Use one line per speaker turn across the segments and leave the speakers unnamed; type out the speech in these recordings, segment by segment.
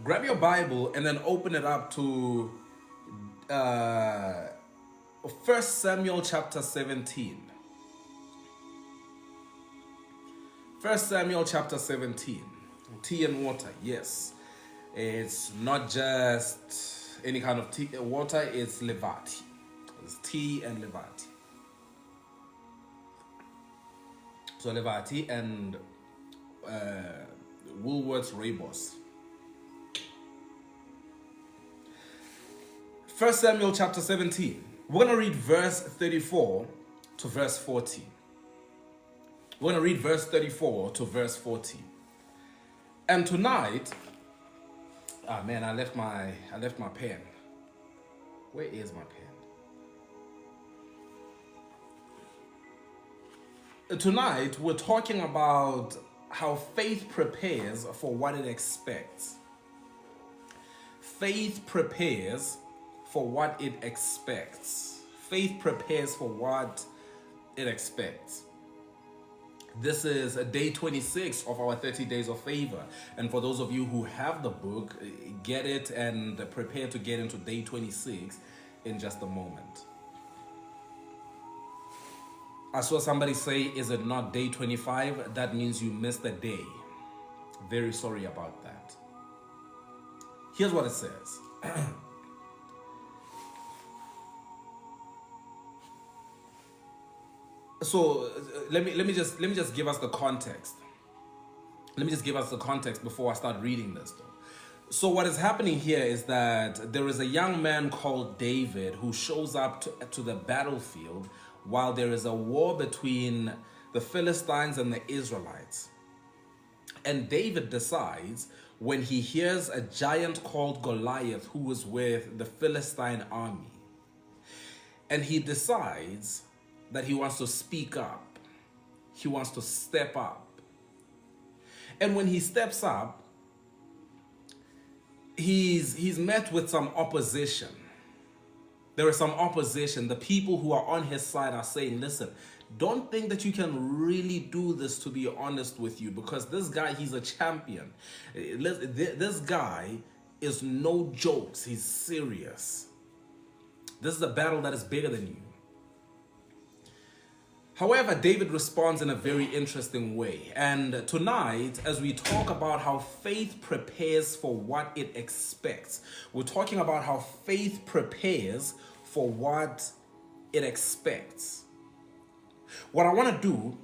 Grab your Bible and then open it up to uh, 1 Samuel chapter 17. 1 Samuel chapter 17. Tea and water, yes. It's not just any kind of tea, water, it's levati. It's tea and levati. So levati and Woolworths Raybos. 1 Samuel chapter 17. We're going to read verse 34 to verse 40. We're going to read verse 34 to verse 40. And tonight, man, I left my pen. Where is my pen? Tonight, we're talking about how faith prepares for what it expects. Faith prepares for what it expects. Faith prepares for what it expects. This is day 26 of our 30 days of favor. And for those of you who have the book, get it and prepare to get into day 26 in just a moment. I saw somebody say, is it not day 25? That means you missed a day. Very sorry about that. Here's what it says. So let me just give us the context. Let me just give us the context before I start reading this though. So what is happening here is that there is a young man called David who shows up to the battlefield while there is a war between the Philistines and the Israelites. And David decides, when he hears a giant called Goliath who was with the Philistine army, and he decides that he wants to speak up. He wants to step up. And when he steps up, he's met with some opposition. There is some opposition. The people who are on his side are saying, listen, don't think that you can really do this, to be honest with you, because this guy, he's a champion. This guy is no jokes. He's serious. This is a battle that is bigger than you. However, David responds in a very interesting way. And tonight, as we talk about how faith prepares for what it expects, we're talking about how faith prepares for what it expects. What I want to do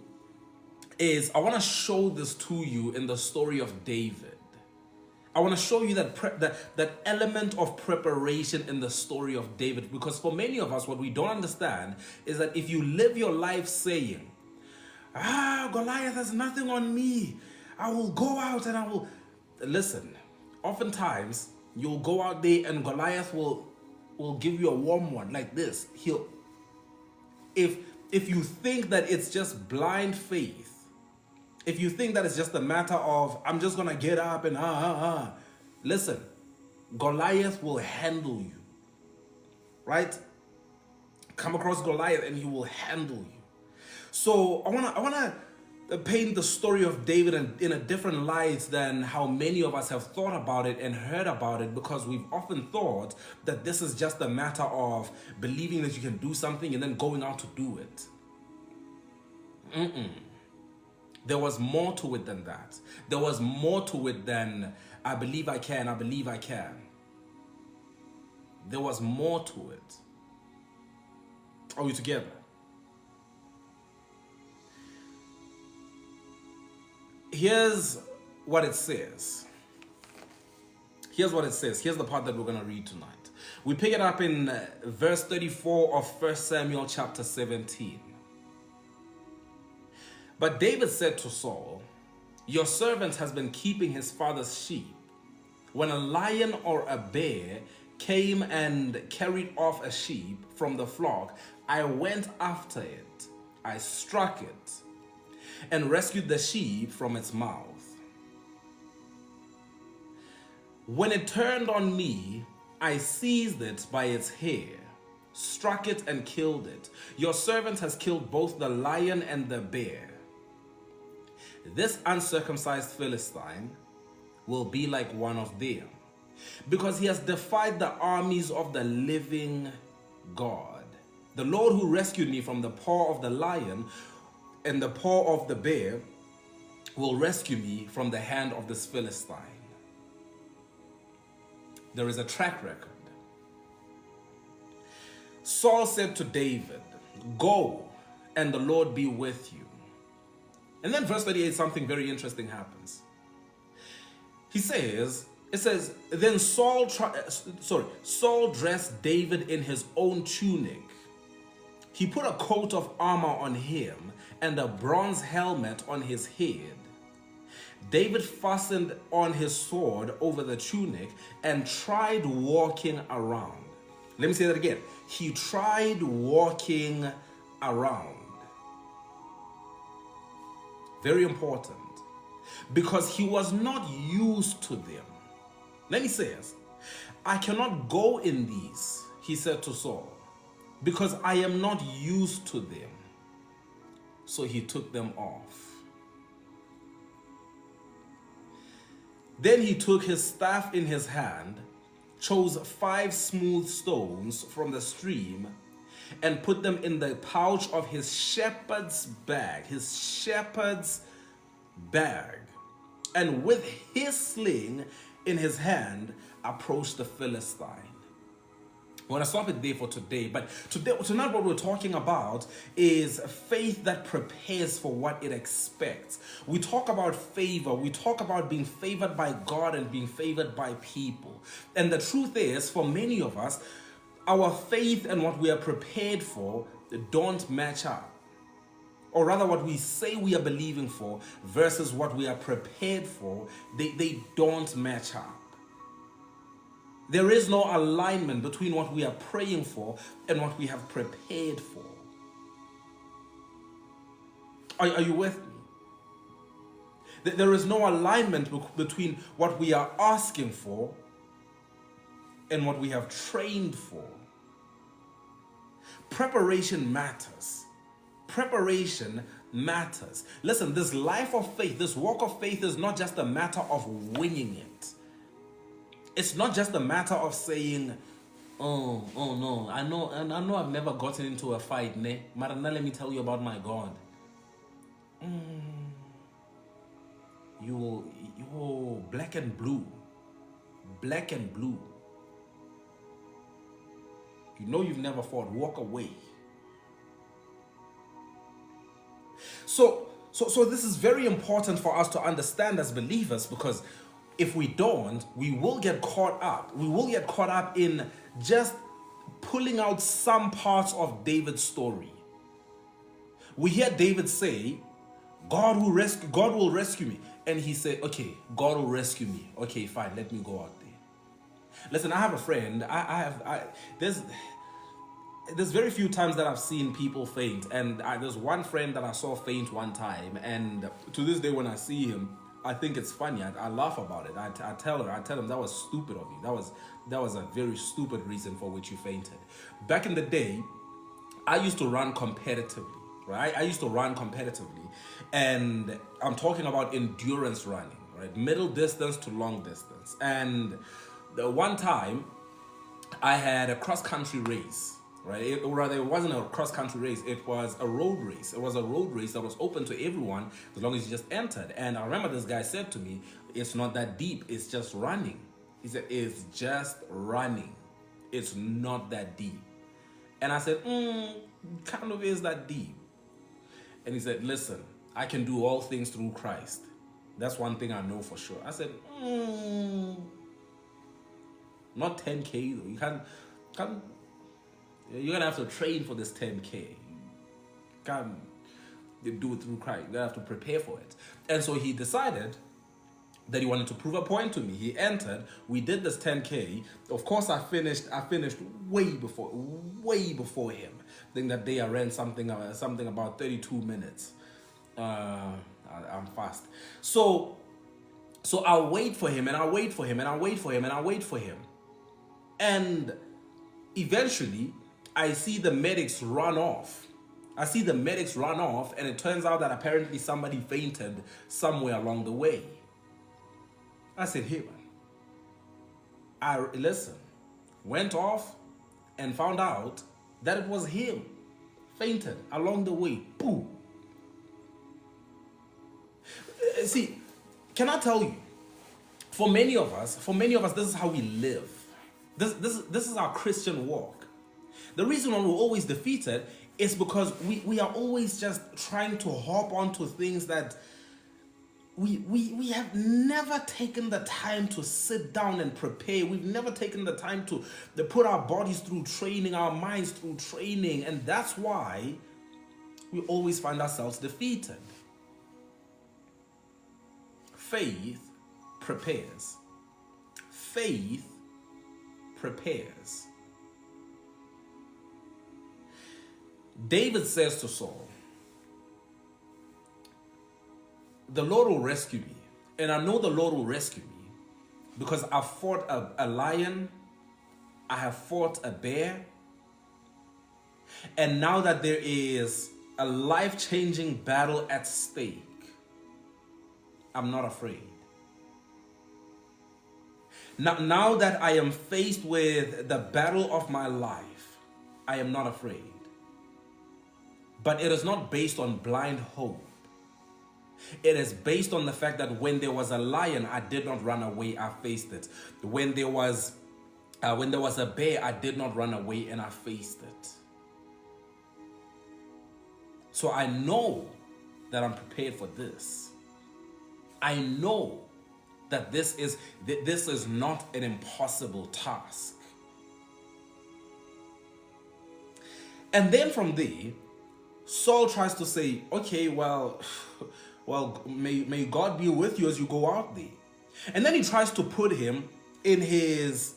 is I want to show this to you in the story of David. I want to show you that element of preparation in the story of David, because for many of us, what we don't understand is that if you live your life saying, Goliath has nothing on me, I will go out and I will... Listen, oftentimes you'll go out there and Goliath will give you a warm one like this. If you think that it's just blind faith, if you think that it's just a matter of, I'm just going to get up and listen, Goliath will handle you, right? Come across Goliath and he will handle you. So I want to paint the story of David in a different light than how many of us have thought about it and heard about it, because we've often thought that this is just a matter of believing that you can do something and then going out to do it. There was more to it than that. There was more to it than, I believe I can, I believe I can. There was more to it. Are we together? Here's what it says. Here's what it says. Here's the part that we're going to read tonight. We pick it up in verse 34 of 1 Samuel chapter 17. But David said to Saul, your servant has been keeping his father's sheep. When a lion or a bear came and carried off a sheep from the flock, I went after it. I struck it and rescued the sheep from its mouth. When it turned on me, I seized it by its hair, struck it and killed it. Your servant has killed both the lion and the bear. This uncircumcised Philistine will be like one of them, because he has defied the armies of the living God. The Lord who rescued me from the paw of the lion and the paw of the bear will rescue me from the hand of this Philistine. There is a track record. Saul said to David, "Go, and the Lord be with you." And then verse 38, something very interesting happens. It says, then Saul dressed David in his own tunic. He put a coat of armor on him and a bronze helmet on his head. David fastened on his sword over the tunic and tried walking around. Let me say that again. He tried walking around. Very important. Because he was not used to them. Then he says, "I cannot go in these," he said to Saul, "because I am not used to them." So he took them off. Then he took his staff in his hand, chose 5 smooth stones from the stream, and put them in the pouch of his shepherd's bag, and with his sling in his hand, approached the Philistine. I want to stop it there for today, but tonight what we're talking about is faith that prepares for what it expects. We talk about favor, we talk about being favored by God and being favored by people. And the truth is, for many of us, our faith and what we are prepared for don't match up. Or rather, what we say we are believing for versus what we are prepared for, they don't match up. There is no alignment between what we are praying for and what we have prepared for. Are you with me? There is no alignment between what we are asking for and what we have trained for. Preparation matters. Preparation matters. Listen, this life of faith, this walk of faith is not just a matter of winging it. It's not just a matter of saying, oh no, I know I've never gotten into a fight, ne? But now let me tell you about my God. You black and blue. Black and blue. You know you've never fought, walk away. So this is very important for us to understand as believers, because if we don't, we will get caught up. We will get caught up in just pulling out some parts of David's story. We hear David say, God will rescue me. And he said, okay, God will rescue me. Okay, fine, let me go out there. Listen, I have a friend. There's very few times that I've seen people faint. And there's one friend that I saw faint one time. And to this day, when I see him, I think it's funny. I laugh about it. I tell him that was stupid of you. That was a very stupid reason for which you fainted. Back in the day, I used to run competitively, right? I used to run competitively, and I'm talking about endurance running, right? Middle distance to long distance. And the one time, I had a cross-country race. Right? It wasn't a cross-country race, it was a road race. It was a road race that was open to everyone as long as you just entered. And I remember this guy said to me, it's not that deep, it's just running. He said, it's just running. It's not that deep. And I said, kind of is that deep. And he said, listen, I can do all things through Christ. That's one thing I know for sure. I said, not 10K though. You can't. You're going to have to train for this 10K. You can't do it through Christ. You're going to have to prepare for it. And so he decided that he wanted to prove a point to me. He entered. We did this 10K. Of course, I finished way before him. I think that day I ran something about 32 minutes. I'm fast. So I'll wait for him, and I'll wait for him, and I'll wait for him, and I'll wait for him. And eventually, I see the medics run off. And it turns out that apparently somebody fainted somewhere along the way. I said, hey man, I listen, went off and found out that it was him. Fainted along the way. Boom. See, can I tell you? For many of us, this is how we live. This is our Christian walk. The reason why we're always defeated is because we are always just trying to hop onto things that we have never taken the time to sit down and prepare. We've never taken the time to put our bodies through training, our minds through training, and that's why we always find ourselves defeated. Faith prepares. Faith prepares. David says to Saul, the Lord will rescue me. And I know the Lord will rescue me because I fought a lion, I have fought a bear, and now that there is a life-changing battle at stake, I'm not afraid. Now that I am faced with the battle of my life, I am not afraid. But it is not based on blind hope. It is based on the fact that when there was a lion, I did not run away, I faced it. When there was a bear, I did not run away and I faced it. So I know that I'm prepared for this. I know that this is not an impossible task. And then from there, Saul tries to say, okay, well, may God be with you as you go out there. And then he tries to put him in his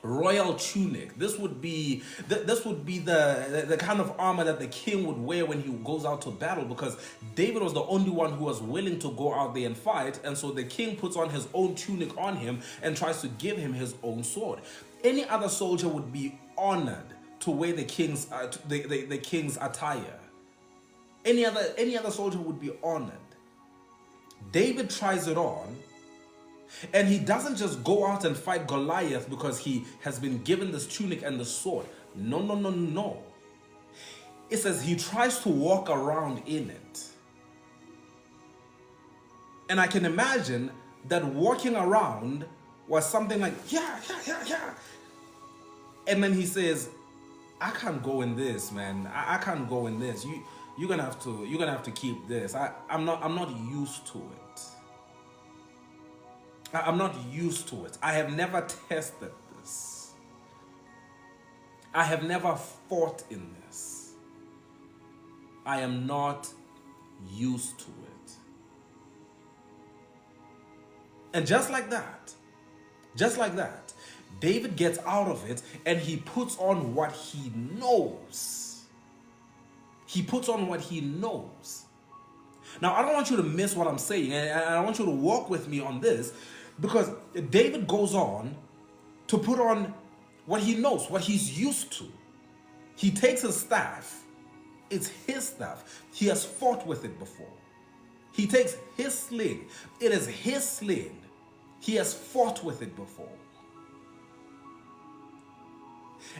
royal tunic. This would be the kind of armor that the king would wear when he goes out to battle, because David was the only one who was willing to go out there and fight, and so the king puts on his own tunic on him and tries to give him his own sword. Any other soldier would be honored to wear the king's attire. Any other soldier would be honored. David tries it on, and he doesn't just go out and fight Goliath because he has been given this tunic and the sword. No. It says he tries to walk around in it. And I can imagine that walking around was something like, yeah. And then he says, I can't go in this, man. I can't go in this. You're gonna have to keep this. I'm not used to it. I'm not used to it. I have never tested this. I have never fought in this. I am not used to it. And just like that, David gets out of it and he puts on what he knows. He puts on what he knows. Now, I don't want you to miss what I'm saying, and I want you to walk with me on this, because David goes on to put on what he knows, what he's used to. He takes his staff. It's his staff. He has fought with it before. He takes his sling. It is his sling. He has fought with it before.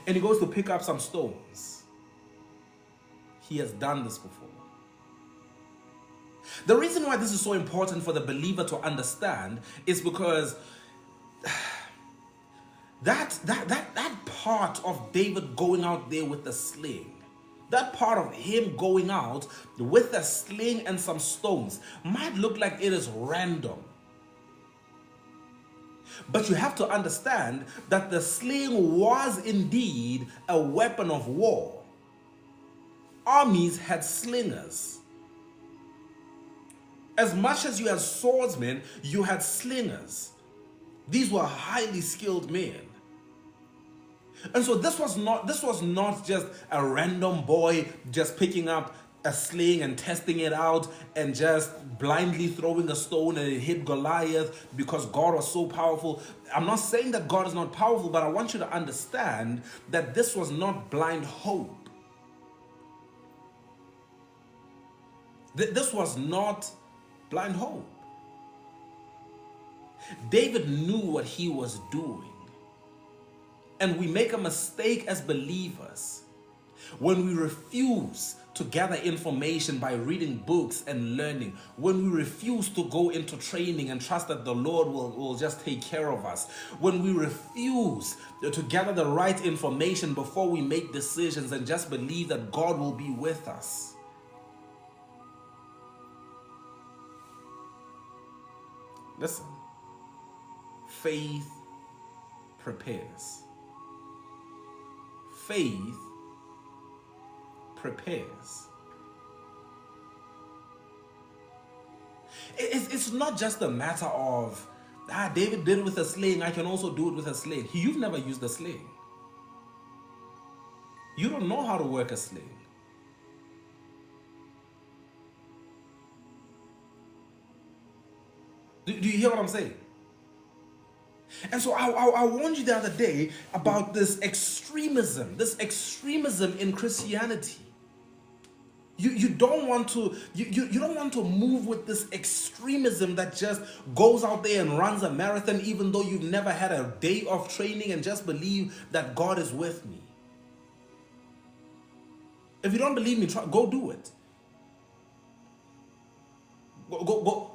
And he goes to pick up some stones. He has done this before. The reason why this is so important for the believer to understand is because that part of David going out there with the sling, that part of him going out with a sling and some stones might look like it is random. But you have to understand that the sling was indeed a weapon of war. Armies had slingers. As much as you had swordsmen, you had slingers. These were highly skilled men. And so this was not just a random boy just picking up a sling and testing it out and just blindly throwing a stone and it hit Goliath because God was so powerful. I'm not saying that God is not powerful, but I want you to understand that this was not blind hope. This was not blind hope. David knew what he was doing. And we make a mistake as believers when we refuse to gather information by reading books and learning, when we refuse to go into training and trust that the Lord will just take care of us, when we refuse to gather the right information before we make decisions and just believe that God will be with us. Listen, faith prepares. Faith prepares. It's not just a matter of, David did it with a sling, I can also do it with a sling. You've never used a sling. You don't know how to work a sling. Do you hear what I'm saying? And so I warned you the other day about this extremism in Christianity. You don't want to move with this extremism that just goes out there and runs a marathon even though you've never had a day of training and just believe that God is with me. If you don't believe me, go do it. Go.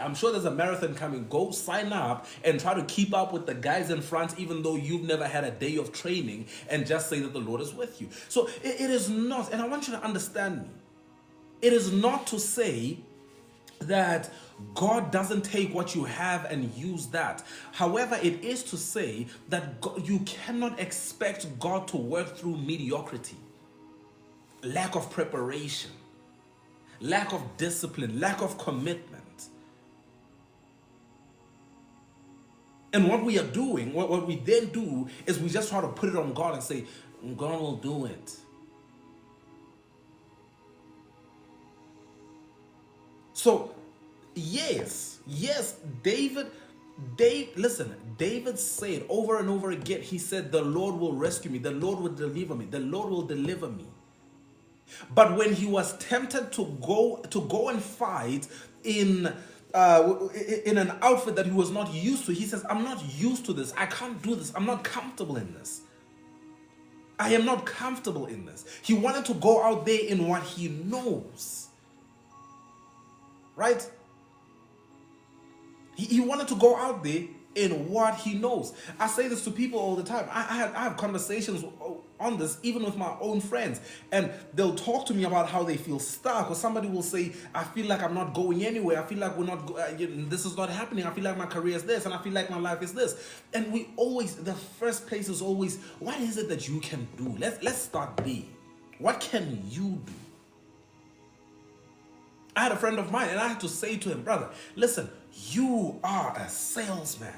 I'm sure there's a marathon coming. Go sign up and try to keep up with the guys in front, even though you've never had a day of training, and just say that the Lord is with you. So it is not, and I want you to understand me. It is not to say that God doesn't take what you have and use that. However, it is to say that you cannot expect God to work through mediocrity, lack of preparation, lack of discipline, lack of commitment. And what we are doing, what we then do, is we just try to put it on God and say, God will do it. So, yes, David said over and over again, he said, the Lord will rescue me, the Lord will deliver me, the Lord will deliver me. But when he was tempted to go and fight in an outfit that he was not used to, he says, I'm not used to this. I can't do this. I'm not comfortable in this. I am not comfortable in this. He wanted to go out there in what he knows. Right? He wanted to go out there in what he knows. I say this to people all the time. I have conversations on this, even with my own friends, and they'll talk to me about how they feel stuck, or somebody will say, I feel like I'm not going anywhere. I feel like this is not happening. I feel like my career is this, and I feel like my life is this. And the first place is always, what is it that you can do? Let's start there. What can you do? I had a friend of mine, and I had to say to him, brother, listen, you are a salesman.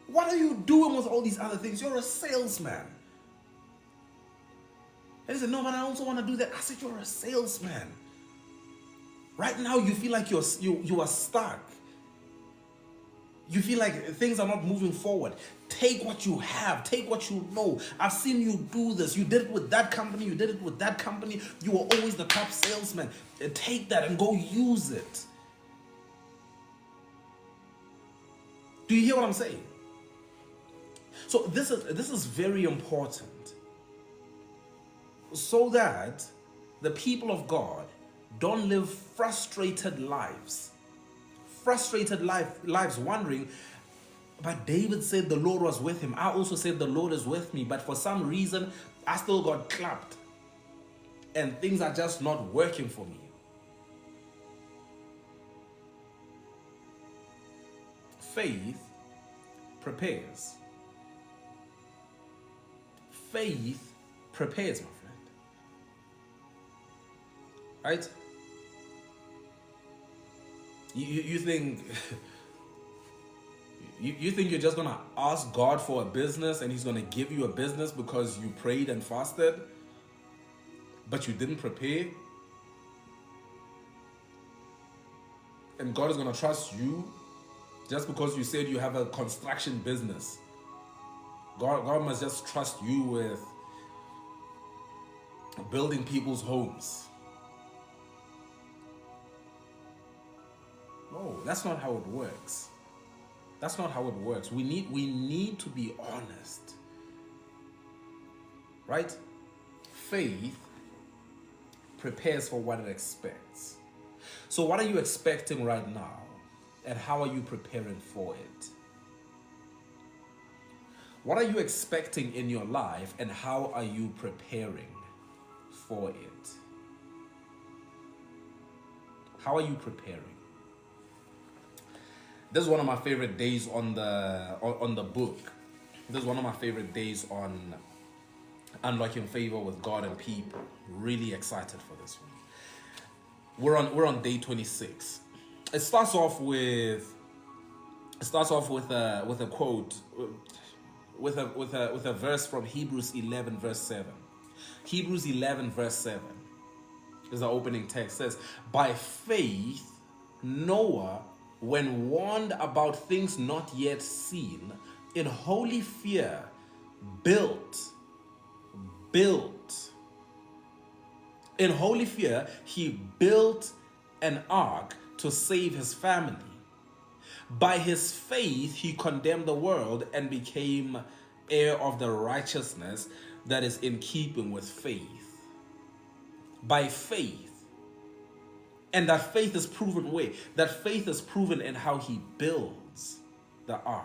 What are you doing with all these other things? You're a salesman. And he said, no, but I also want to do that. I said, you're a salesman. Right now, you feel like you are stuck. You feel like things are not moving forward. Take what you have. Take what you know. I've seen you do this. You did it with that company. You did it with that company. You were always the top salesman. Take that and go use it. Do you hear what I'm saying? So this is very important, so that the people of God don't live frustrated lives. Frustrated lives wondering, but David said the Lord was with him. I also said the Lord is with me, but for some reason, I still got clapped. And things are just not working for me. Faith prepares. Faith prepares, my friend. Right? You think you think you're just gonna ask God for a business and he's gonna give you a business because you prayed and fasted, but you didn't prepare? And God is gonna trust you just because you said you have a construction business? God must just trust you with building people's homes. No, that's not how it works. That's not how it works. We need to be honest. Right? Faith prepares for what it expects. So what are you expecting right now? And how are you preparing for it? What are you expecting in your life and how are you preparing for it? How are you preparing? This is one of my favorite days on the book. This is one of my favorite days on Unlocking Favor with God and People. Really excited for this one. We're on day 26. It starts off with a quote, with a verse from Hebrews 11 verse 7. Hebrews 11 verse 7 is the opening text. It says, by faith Noah, when warned about things not yet seen, in holy fear built. In holy fear, he built an ark to save his family. By his faith, he condemned the world and became heir of the righteousness that is in keeping with faith. By faith. And that faith is proven way. That faith is proven in how he builds the ark.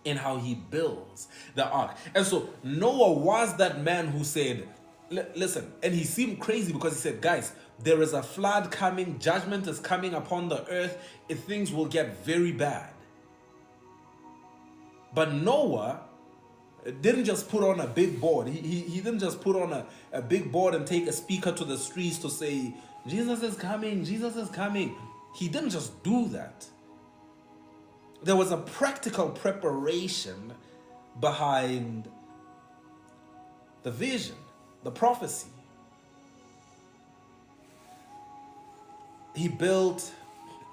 In how he builds the ark. And so Noah was that man who said, listen, and he seemed crazy because he said, guys, there is a flood coming, judgment is coming upon the earth, and things will get very bad. But Noah didn't just put on a big board. He didn't just put on a big board and take a speaker to the streets to say, Jesus is coming, Jesus is coming. He didn't just do that. There was a practical preparation behind the vision, the prophecy. He built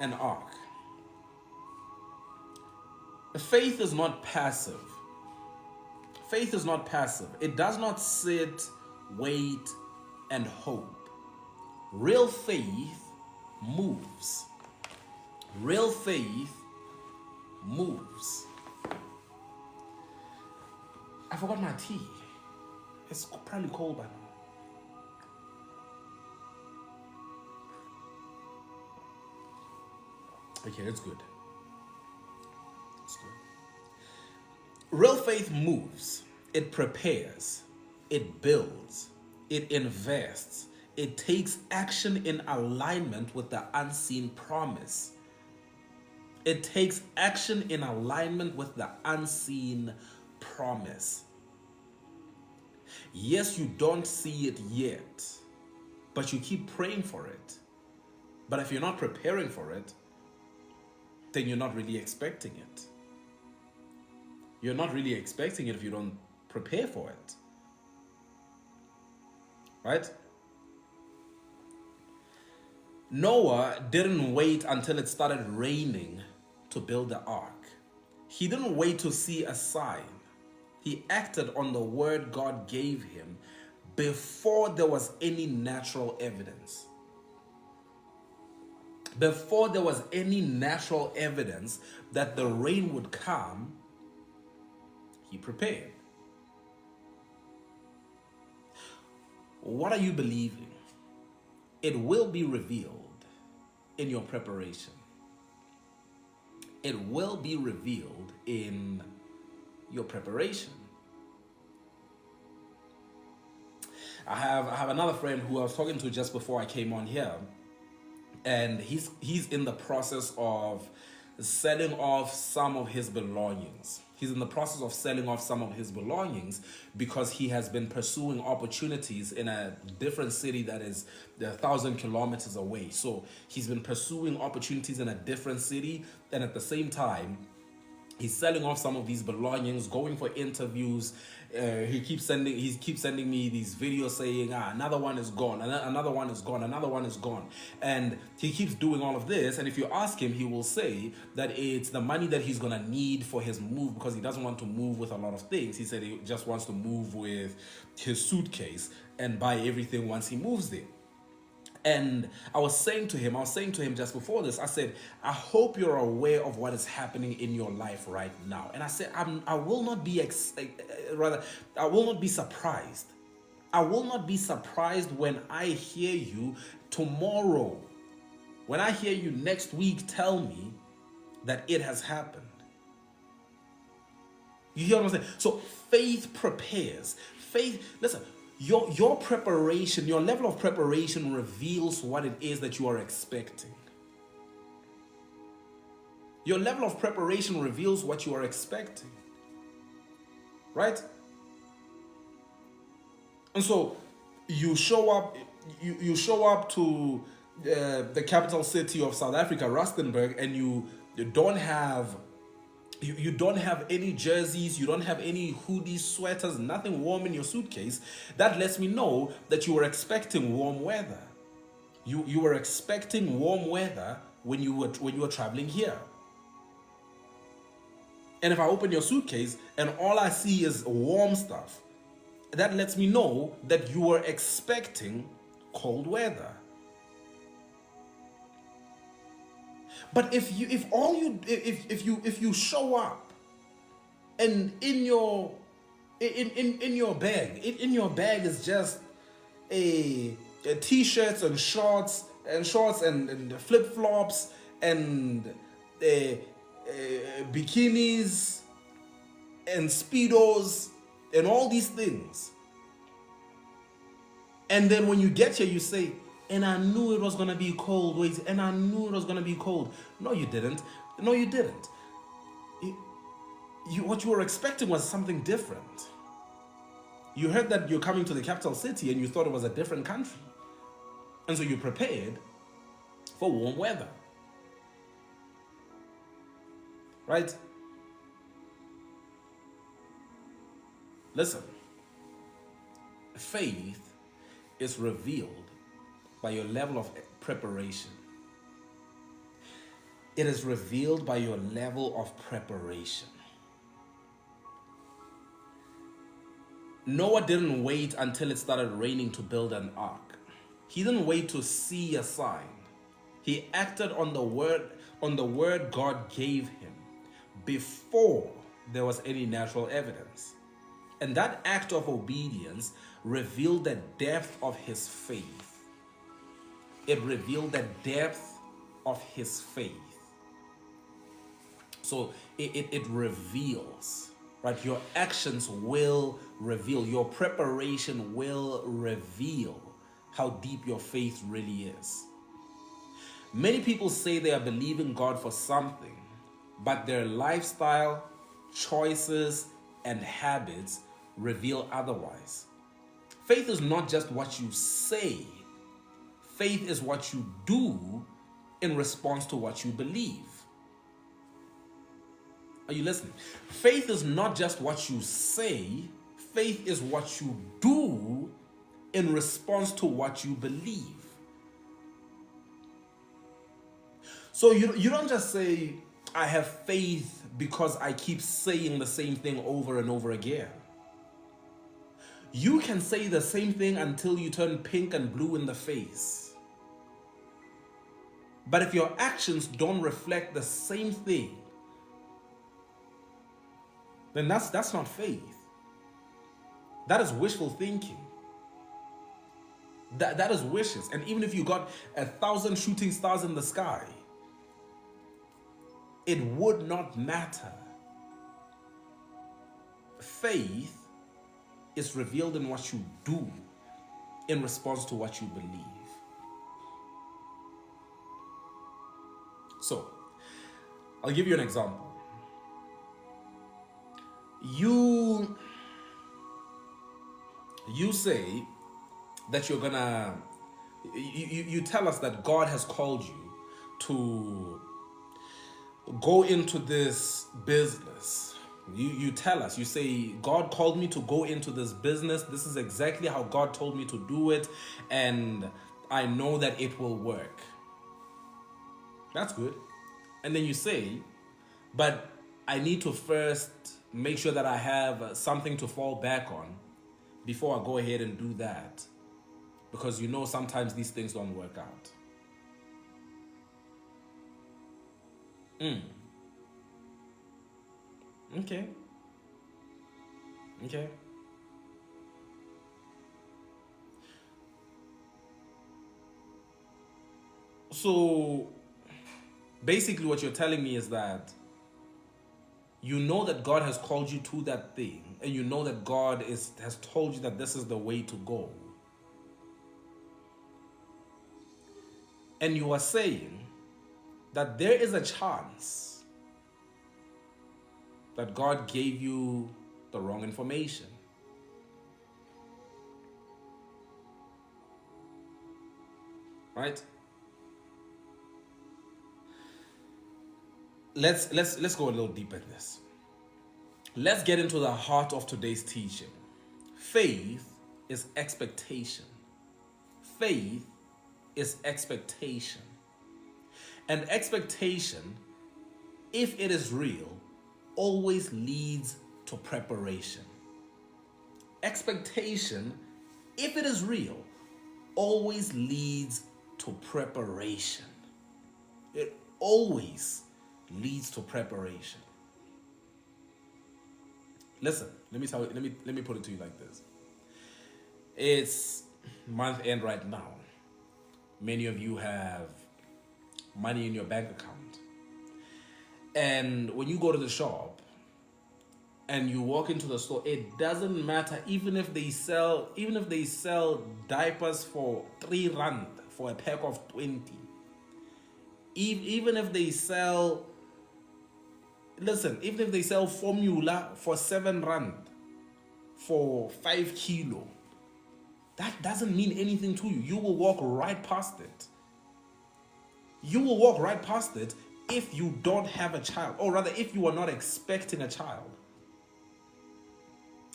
an ark. Faith is not passive. Faith is not passive. It does not sit, wait, and hope. Real faith moves. Real faith moves. I forgot my tea. It's probably cold by now. Okay, it's good. It's good. Real faith moves. It prepares. It builds. It invests. It takes action in alignment with the unseen promise. It takes action in alignment with the unseen promise. Yes, you don't see it yet, but you keep praying for it. But if you're not preparing for it, then you're not really expecting it. You're not really expecting it if you don't prepare for it. Right? Noah didn't wait until it started raining to build the ark. He didn't wait to see a sign. He acted on the word God gave him before there was any natural evidence. Before there was any natural evidence that the rain would come, he prepared. What are you believing? It will be revealed in your preparation. It will be revealed in your preparation. I have another friend who I was talking to just before I came on here, and he's in the process of selling off some of his belongings. He's in the process of selling off some of his belongings because he has been pursuing opportunities in a different city that is 1,000 kilometers away. So he's been pursuing opportunities in a different city, and at the same time, he's selling off some of these belongings, going for interviews. He keeps sending me these videos saying, another one is gone, another one is gone, another one is gone. And he keeps doing all of this. And if you ask him, he will say that it's the money that he's going to need for his move because he doesn't want to move with a lot of things. He said he just wants to move with his suitcase and buy everything once he moves there. And I was saying to him just before this, I said, I hope you're aware of what is happening in your life right now. And I said, I will not be, I will not be surprised. I will not be surprised when I hear you tomorrow, when I hear you next week tell me that it has happened. You hear what I'm saying? So faith prepares. Faith, listen, your preparation, your level of preparation reveals what it is that you are expecting. Your level of preparation reveals what you are expecting. Right? And so you show up, you show up to the capital city of South Africa, Rustenburg, and you don't have any jerseys, you don't have any hoodies, sweaters, nothing warm in your suitcase. That lets me know that you were expecting warm weather. You were expecting warm weather when you were traveling here. And if I open your suitcase and all I see is warm stuff, that lets me know that you were expecting cold weather. But if you show up and in your bag is just a t-shirts and shorts and flip-flops and bikinis and speedos and all these things, and then when you get here you say, and I knew it was going to be cold, wait, and I knew it was going to be cold. No, you didn't. No, you didn't. What you were expecting was something different. You heard that you're coming to the capital city and you thought it was a different country. And so you prepared for warm weather. Right? Listen, faith is revealed by your level of preparation. It is revealed by your level of preparation. Noah didn't wait until it started raining to build an ark. He didn't wait to see a sign. He acted on the word God gave him before there was any natural evidence. And that act of obedience revealed the depth of his faith. It revealed the depth of his faith. So it reveals, right? Your actions will reveal, your preparation will reveal how deep your faith really is. Many people say they are believing God for something, but their lifestyle, choices, and habits reveal otherwise. Faith is not just what you say. Faith is what you do in response to what you believe. Are you listening? Faith is not just what you say. Faith is what you do in response to what you believe. So you don't just say, I have faith because I keep saying the same thing over and over again. You can say the same thing until you turn pink and blue in the face. But if your actions don't reflect the same thing, then that's not faith. That is wishful thinking. That is wishes. And even if you got 1,000 shooting stars in the sky, it would not matter. Faith is revealed in what you do in response to what you believe. So, I'll give you an example. You say that you're gonna, you tell us that God has called you to go into this business. You tell us, you say, God called me to go into this business. This is exactly how God told me to do it. And I know that it will work. That's good. And then you say, but I need to first make sure that I have something to fall back on before I go ahead and do that. because you know sometimes these things don't work out. Okay. Okay. So basically what you're telling me is that you know that God has called you to that thing, and you know that God has told you that this is the way to go. And you are saying that there is a chance that God gave you the wrong information. Right? Let's go a little deeper in this. Let's get into the heart of today's teaching. Faith is expectation. Faith is expectation. And expectation, if it is real, always leads to preparation. Expectation, if it is real, always leads to preparation. It always leads to preparation. Listen, let me put it to you like this. It's month end right now. Many of you have money in your bank account. And when you go to the shop and you walk into the store, it doesn't matter, even if they sell diapers for 3 rand for a pack of 20. Even if they sell formula for 7 rand for 5 kilo, that doesn't mean anything to you. You will walk right past it. You will walk right past it if you don't have a child, or rather if you are not expecting a child.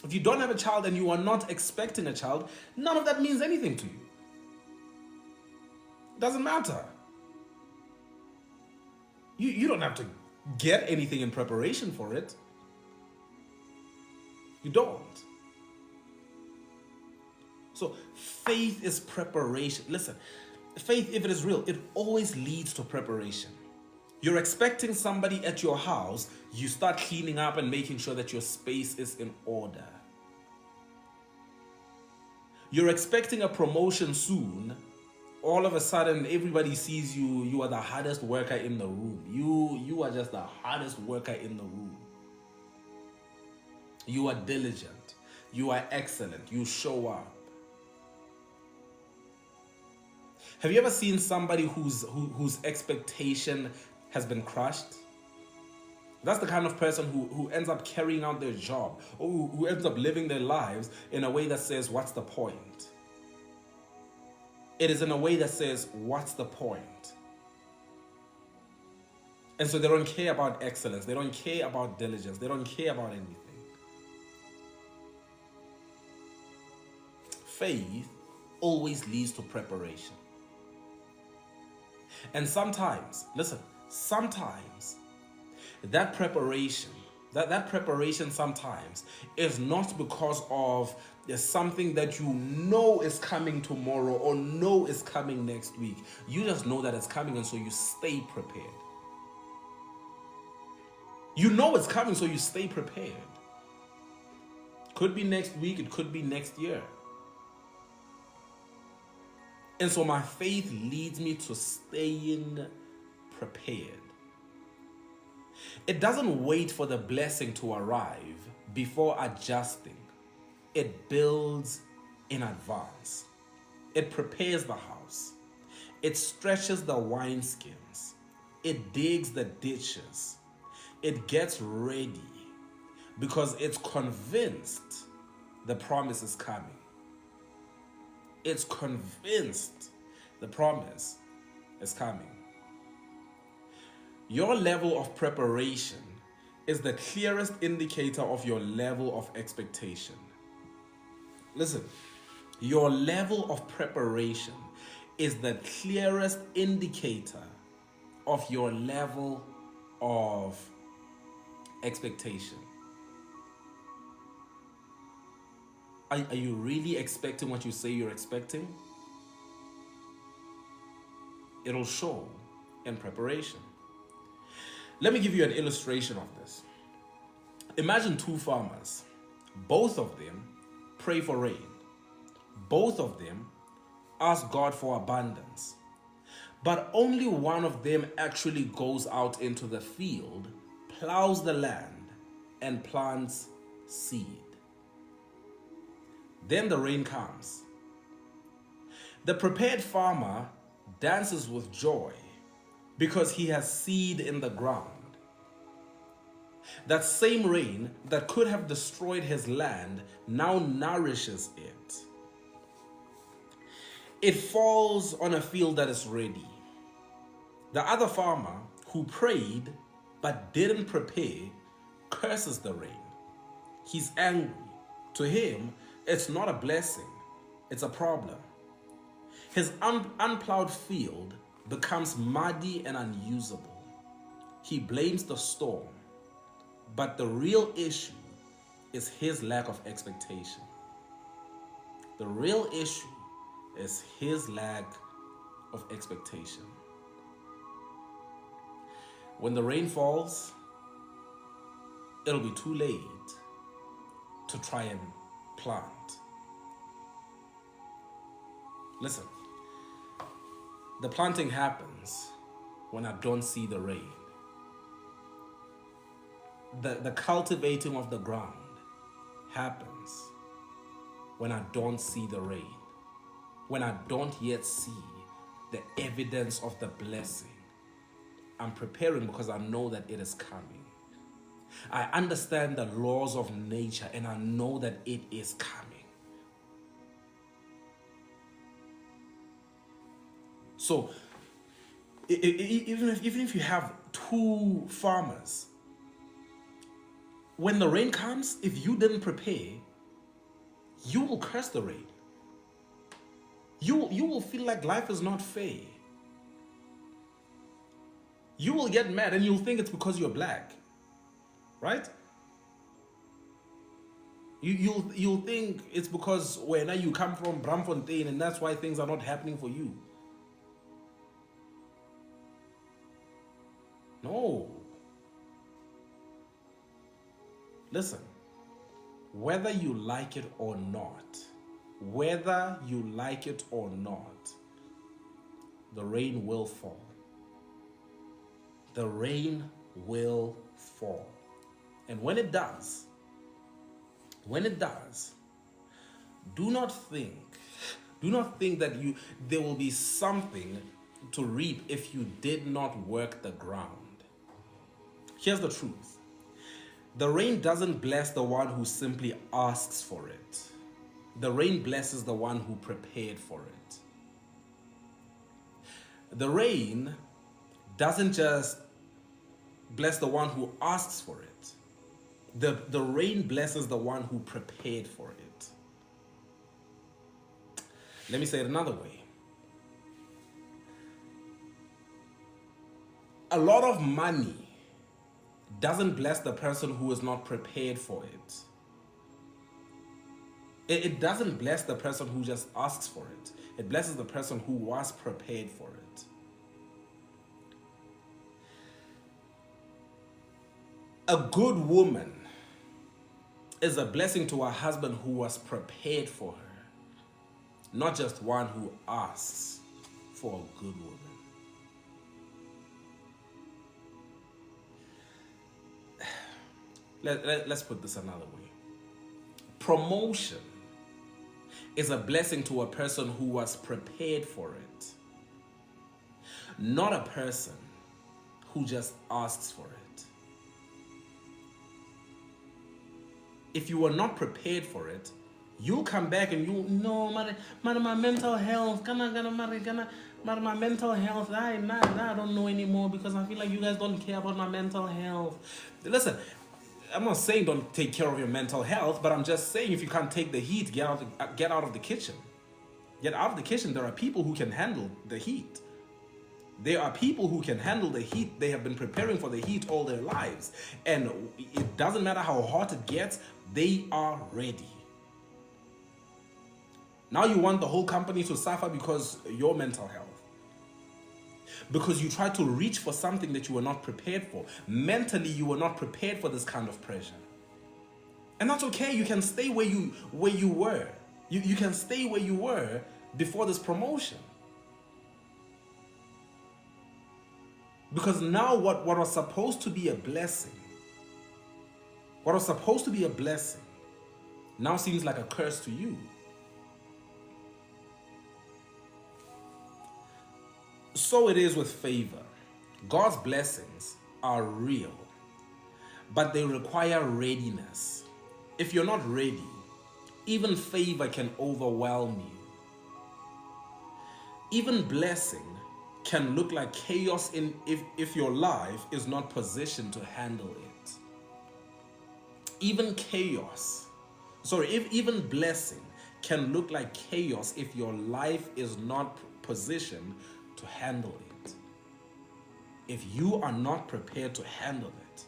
If you don't have a child and you are not expecting a child, none of that means anything to you. It doesn't matter. You don't have to get anything in preparation for it. You don't. So faith is preparation. Listen, faith, if it is real, it always leads to preparation. You're expecting somebody at your house, you start cleaning up and making sure that your space is in order. You're expecting a promotion soon. All of a sudden, everybody sees you. You are the hardest worker in the room. You are just the hardest worker in the room. You are diligent. You are excellent. You show up. Have you ever seen somebody whose expectation has been crushed? That's the kind of person who ends up carrying out their job, or who ends up living their lives in a way that says, what's the point? It is in a way that says, what's the point? And so they don't care about excellence. They don't care about diligence. They don't care about anything. Faith always leads to preparation. And sometimes, listen, sometimes that preparation sometimes is not because of something that you know is coming tomorrow or know is coming next week. You just know that it's coming, and so you stay prepared. You know it's coming, so you stay prepared. Could be next week, it could be next year. And so my faith leads me to staying prepared. It doesn't wait for the blessing to arrive before adjusting. It builds in advance. It prepares the house. It stretches the wineskins. It digs the ditches. It gets ready because it's convinced the promise is coming. It's convinced the promise is coming. Your level of preparation is the clearest indicator of your level of expectation. Listen, your level of preparation is the clearest indicator of your level of expectation. Are you really expecting what you say you're expecting? it'll show in preparation. Let me give you an illustration of this. Imagine two farmers. Both of them pray for rain. Both of them ask God for abundance. But only one of them actually goes out into the field, plows the land, and plants seed. Then the rain comes. The prepared farmer dances with joy because he has seed in the ground. That same rain that could have destroyed his land now nourishes it. It falls on a field that is ready. The other farmer who prayed but didn't prepare curses the rain. He's angry. To him, it's not a blessing, it's a problem. His unplowed field becomes muddy and unusable. He blames the storm, but the real issue is his lack of expectation. The real issue is his lack of expectation. When the rain falls, it'll be too late to try and plant. Listen, the planting happens when I don't see the rain. The cultivating of the ground happens when I don't see the rain, when I don't yet see the evidence of the blessing. I'm preparing because I know that it is coming. I understand the laws of nature and I know that it is coming. So, even if you have two farmers, when the rain comes, if you didn't prepare, you will curse the rain. You will feel like life is not fair. You will get mad and you'll think it's because you're black, right? You'll think it's because where you come from Bramfontein and that's why things are not happening for you. No. Listen, whether you like it or not, the rain will fall. The rain will fall. And when it does, do not think that there will be something to reap if you did not work the ground. Here's the truth. The rain doesn't bless the one who simply asks for it. The rain blesses the one who prepared for it. The rain doesn't just bless the one who asks for it. The rain blesses the one who prepared for it. Let me say it another way. A lot of money doesn't bless the person who is not prepared for it. It doesn't bless the person who just asks for it. It blesses the person who was prepared for it. A good woman is a blessing to her husband who was prepared for her, not just one who asks for a good woman. Let's put this another way. Promotion is a blessing to a person who was prepared for it, not a person who just asks for it. If you were not prepared for it, you'll come back and my mental health, my mental health, I don't know anymore because I feel like you guys don't care about my mental health. Listen, I'm not saying don't take care of your mental health, but I'm just saying if you can't take the heat, get out of the kitchen. Get out of the kitchen. There are people who can handle the heat. There are people who can handle the heat. They have been preparing for the heat all their lives. And it doesn't matter how hot it gets, they are ready. Now you want the whole company to suffer because your mental health. because you tried to reach for something that you were not prepared for. Mentally, you were not prepared for this kind of pressure. And that's okay. You can stay where you were. You can stay where you were before this promotion. Because now what was supposed to be a blessing, now seems like a curse to you. So it is with favor. God's blessings are real, but they require readiness. If you're not ready, even favor can overwhelm you. Even blessing can look like chaos if your life is not positioned to handle it. Even blessing can look like chaos if your life is not positioned to handle it. If you are not prepared to handle it,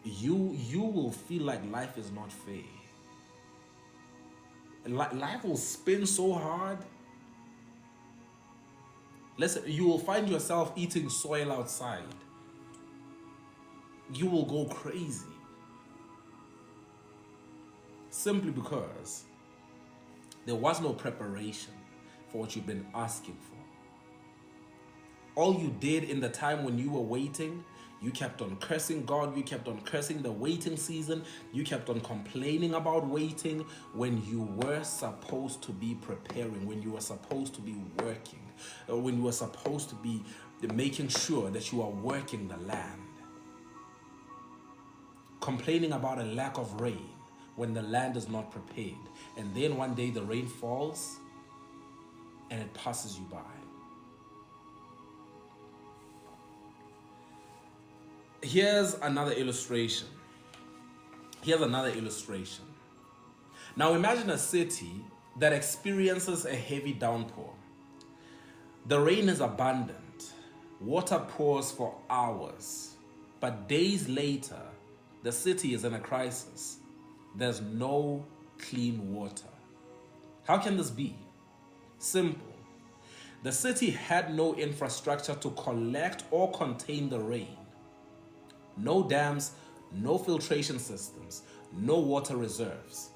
you will feel like life is not fair. Life will spin so hard. Listen, you will find yourself eating soil outside. You will go crazy. Simply because there was no preparation for what you've been asking for. All you did in the time when you were waiting, you kept on cursing God, you kept on cursing the waiting season, you kept on complaining about waiting when you were supposed to be preparing, when you were supposed to be working, when you were supposed to be making sure that you are working the land. Complaining about a lack of rain when the land is not prepared. And then one day the rain falls and it passes you by. Here's another illustration. Now imagine a city that experiences a heavy downpour. The rain is abundant. Water pours for hours. But days later, the city is in a crisis. There's no clean water. How can this be? Simple. The city had no infrastructure to collect or contain the rain. No dams, no filtration systems, no water reserves.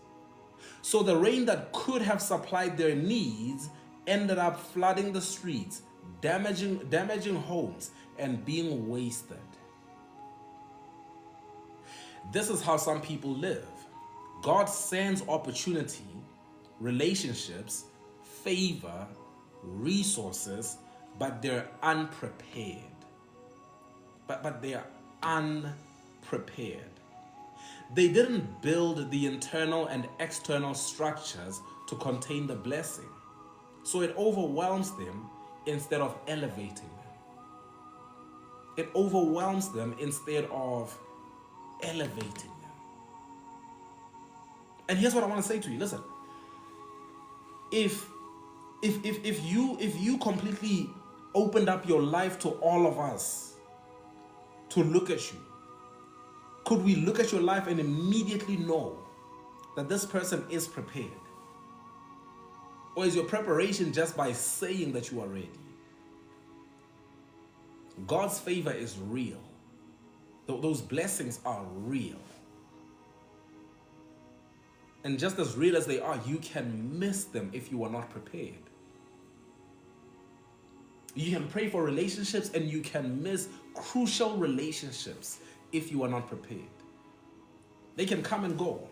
So the rain that could have supplied their needs ended up flooding the streets, damaging homes, and being wasted. This is how some people live. God sends opportunity, relationships, favor, resources, but they're unprepared. But they are unprepared. They didn't build the internal and external structures to contain the blessing. So it overwhelms them instead of elevating them. It overwhelms them instead of elevating them. And here's what I want to say to you. Listen, if you completely opened up your life to all of us to look at you, could we look at your life and immediately know that this person is prepared? Or is your preparation just by saying that you are ready? God's favor is real. Those blessings are real. And just as real as they are, you can miss them if you are not prepared. You can pray for relationships and you can miss crucial relationships if you are not prepared. They can come and go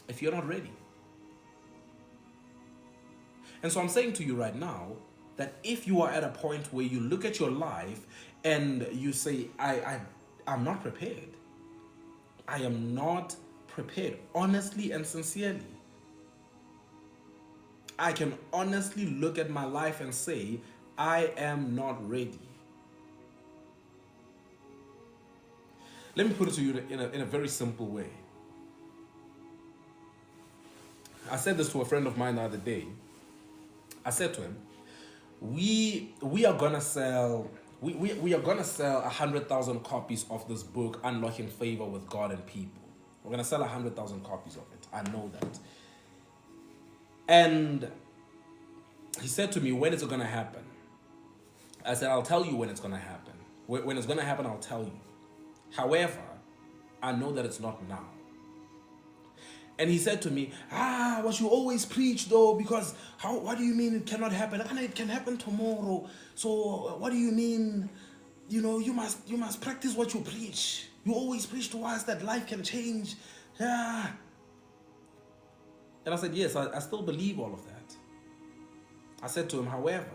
if you're not ready. And so I'm saying to you right now that if you are at a point where you look at your life and you say, I'm not prepared. I am not prepared, honestly and sincerely. I can honestly look at my life and say, I am not ready. Let me put it to you in a very simple way. I said this to a friend of mine the other day. I said to him, we are gonna sell 100,000 copies of this book, Unlocking Favor with God and People. We're gonna sell 100,000 copies of it. I know that. And he said to me, when is it gonna happen? I said, I'll tell you when it's going to happen. When it's going to happen, I'll tell you. However, I know that it's not now. And he said to me, what you always preach though, because what do you mean it cannot happen? And it can happen tomorrow. So what do you mean? You know, you must practice what you preach. You always preach to us that life can change. Yeah. And I said, yes, I still believe all of that. I said to him, however,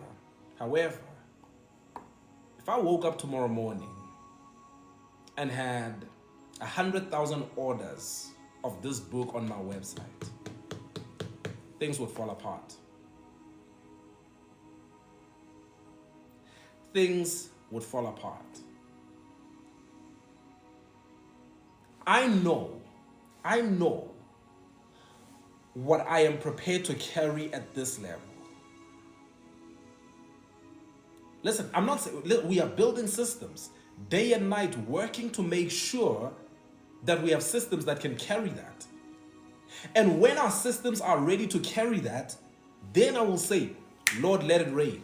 if I woke up tomorrow morning and had 100,000 orders of this book on my website, things would fall apart. Things would fall apart. I know what I am prepared to carry at this level. Listen, I'm not saying, we are building systems day and night, working to make sure that we have systems that can carry that. And when our systems are ready to carry that, then I will say, Lord, let it rain.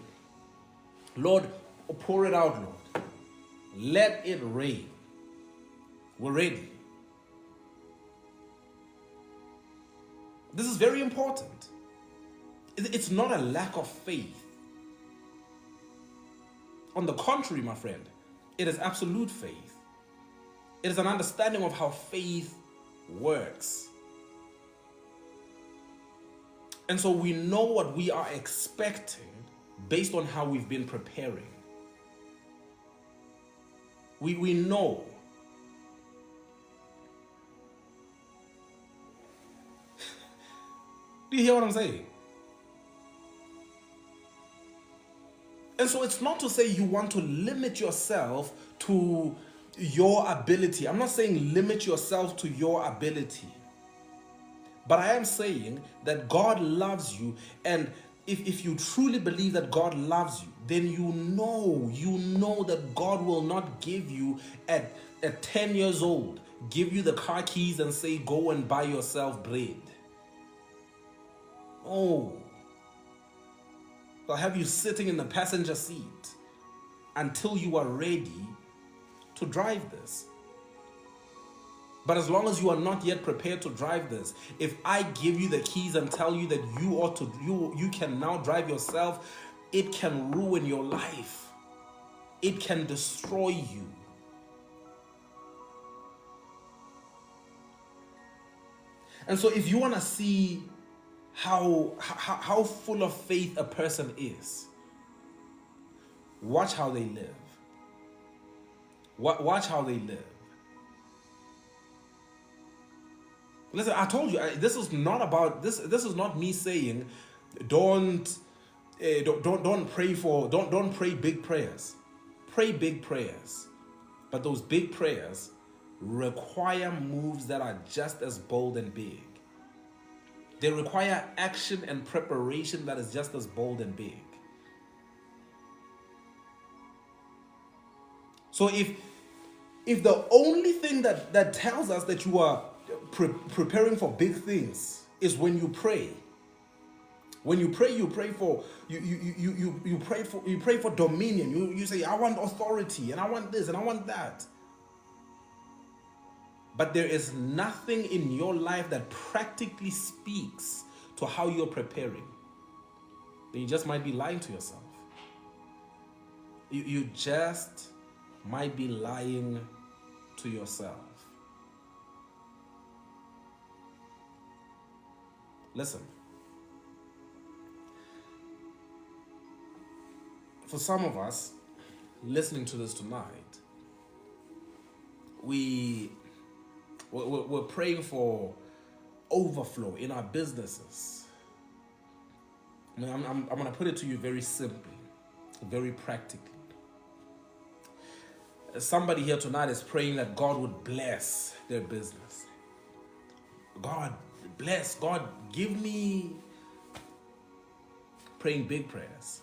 Lord, pour it out, Lord. Let it rain. We're ready. This is very important. It's not a lack of faith. On the contrary, my friend, it is absolute faith. It is an understanding of how faith works. And so we know what we are expecting based on how we've been preparing. We know. Do you hear what I'm saying? And so it's not to say you want to limit yourself to your ability. I'm not saying limit yourself to your ability. But I am saying that God loves you, and if you truly believe that God loves you, then you know that God will not give you at 10 years old, give you the car keys and say, go and buy yourself bread. Oh, they'll have you sitting in the passenger seat until you are ready to drive this. But as long as you are not yet prepared to drive this, if I give you the keys and tell you that you can now drive yourself, it can ruin your life. It can destroy you. And so if you want to see how full of faith a person is, watch how they live. Watch how they live. Listen, I told you, this is not about this. This is not me saying, don't pray big prayers. Pray big prayers, but those big prayers require moves that are just as bold and big. They require action and preparation that is just as bold and big. So if the only thing that tells us that you are preparing for big things is when you pray. When you pray, you pray for dominion. You say, I want authority, and I want this, and I want that. But there is nothing in your life that practically speaks to how you're preparing. Then you just might be lying to yourself. You just might be lying to yourself. Listen. For some of us listening to this tonight, we're praying for overflow in our businesses. I'm going to put it to you very simply, very practically. Somebody here tonight is praying that God would bless their business. God bless, God give me, praying big prayers.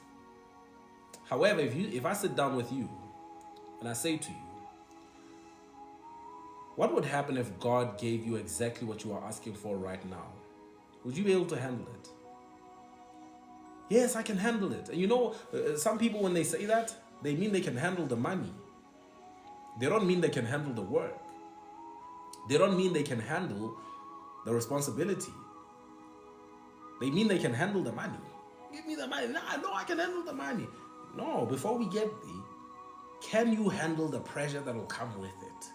However, if I sit down with you and I say to you, what would happen if God gave you exactly what you are asking for right now? Would you be able to handle it? Yes, I can handle it. And you know, some people, when they say that, They mean they can handle the money. They don't mean they can handle the work. They don't mean they can handle the responsibility. They mean they can handle the money. Give me the money. No, I can handle the money. No, before we get there, can you handle the pressure that will come with it?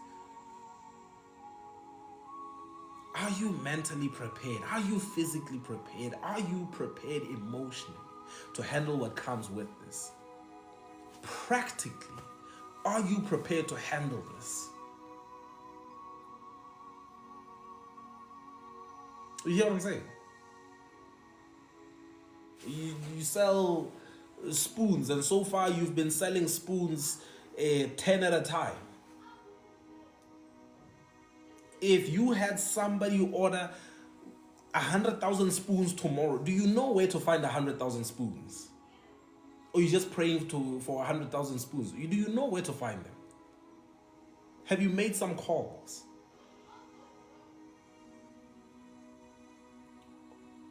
Are you mentally prepared? Are you physically prepared? Are you prepared emotionally to handle what comes with this? Practically, are you prepared to handle this? You hear what I'm saying? You sell spoons, and so far you've been selling spoons 10 at a time. If you had somebody order 100,000 spoons tomorrow, do you know where to find 100,000 spoons? Or you just praying for 100,000 spoons? Do you know where to find them? Have you made some calls?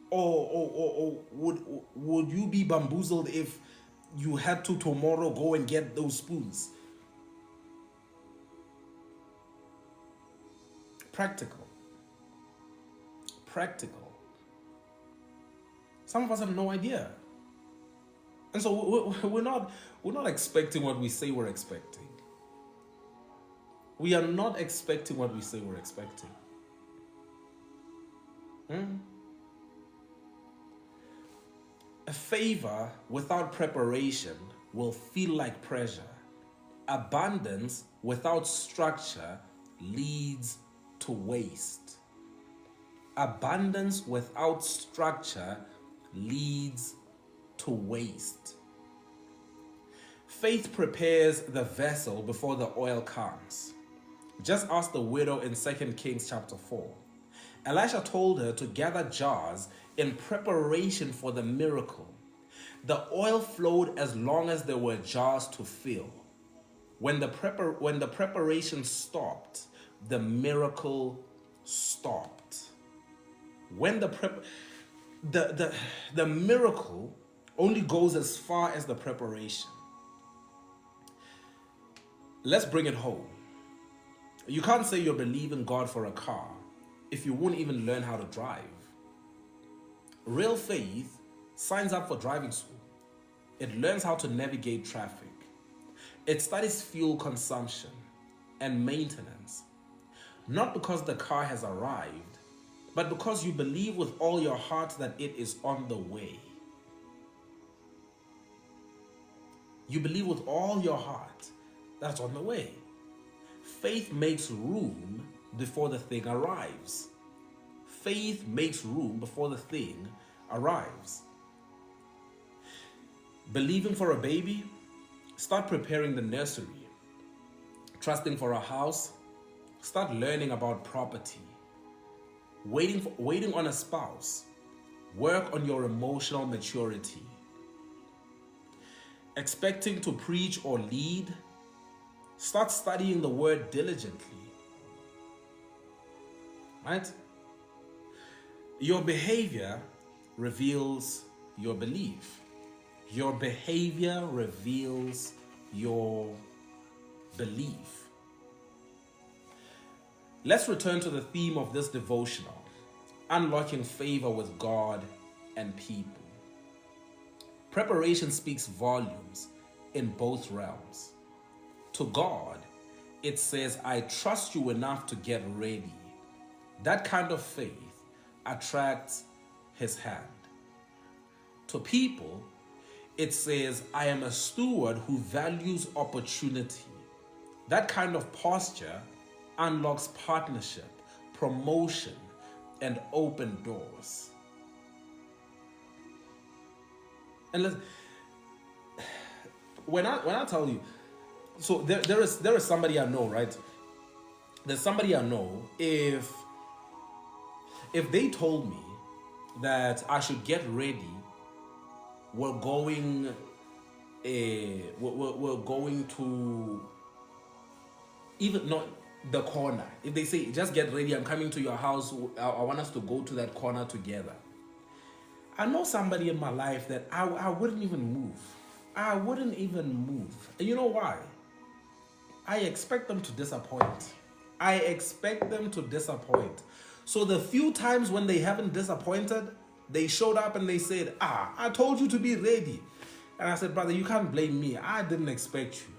Or would you be bamboozled if you had to tomorrow go and get those spoons? Practical. Some of us have no idea. And so we're not expecting what we say we're expecting. We are not expecting what we say we're expecting. A favor without preparation will feel like pressure. Abundance without structure leads to waste. Abundance without structure leads to waste. Faith prepares the vessel before the oil comes. Just ask the widow in 2 Kings chapter 4. Elisha told her to gather jars in preparation for the miracle. The oil flowed as long as there were jars to fill. When the preparation stopped, the miracle stopped. When the miracle only goes as far as the preparation. Let's bring it home. You can't say you're believing God for a car if you won't even learn how to drive. Real faith signs up for driving school. It learns how to navigate traffic. It studies fuel consumption and maintenance. Not because the car has arrived, but because you believe with all your heart that it is on the way. You believe with all your heart that it's on the way. Faith makes room before the thing arrives. Faith makes room before the thing arrives. Believing for a baby, start preparing the nursery. Trusting for a house, start learning about property. Waiting on a spouse, work on your emotional maturity. Expecting to preach or lead, start studying the word diligently. Right? Your behavior reveals your belief. Your behavior reveals your belief. Let's return to the theme of this devotional, unlocking favor with God and people. Preparation speaks volumes in both realms. To God, it says, I trust you enough to get ready. That kind of faith attracts his hand. To people, it says, I am a steward who values opportunity. That kind of posture unlocks partnership, promotion, and open doors. And listen, when I tell you, so there is somebody I know, right? There's somebody I know. If they told me that I should get ready, we're going to even not the corner. If they say, just get ready, I'm coming to your house, I want us to go to that corner together. I know somebody in my life that I wouldn't even move. I wouldn't even move. And you know why? I expect them to disappoint. I expect them to disappoint. So the few times when they haven't disappointed, they showed up and they said, I told you to be ready. And I said, brother, you can't blame me. I didn't expect you.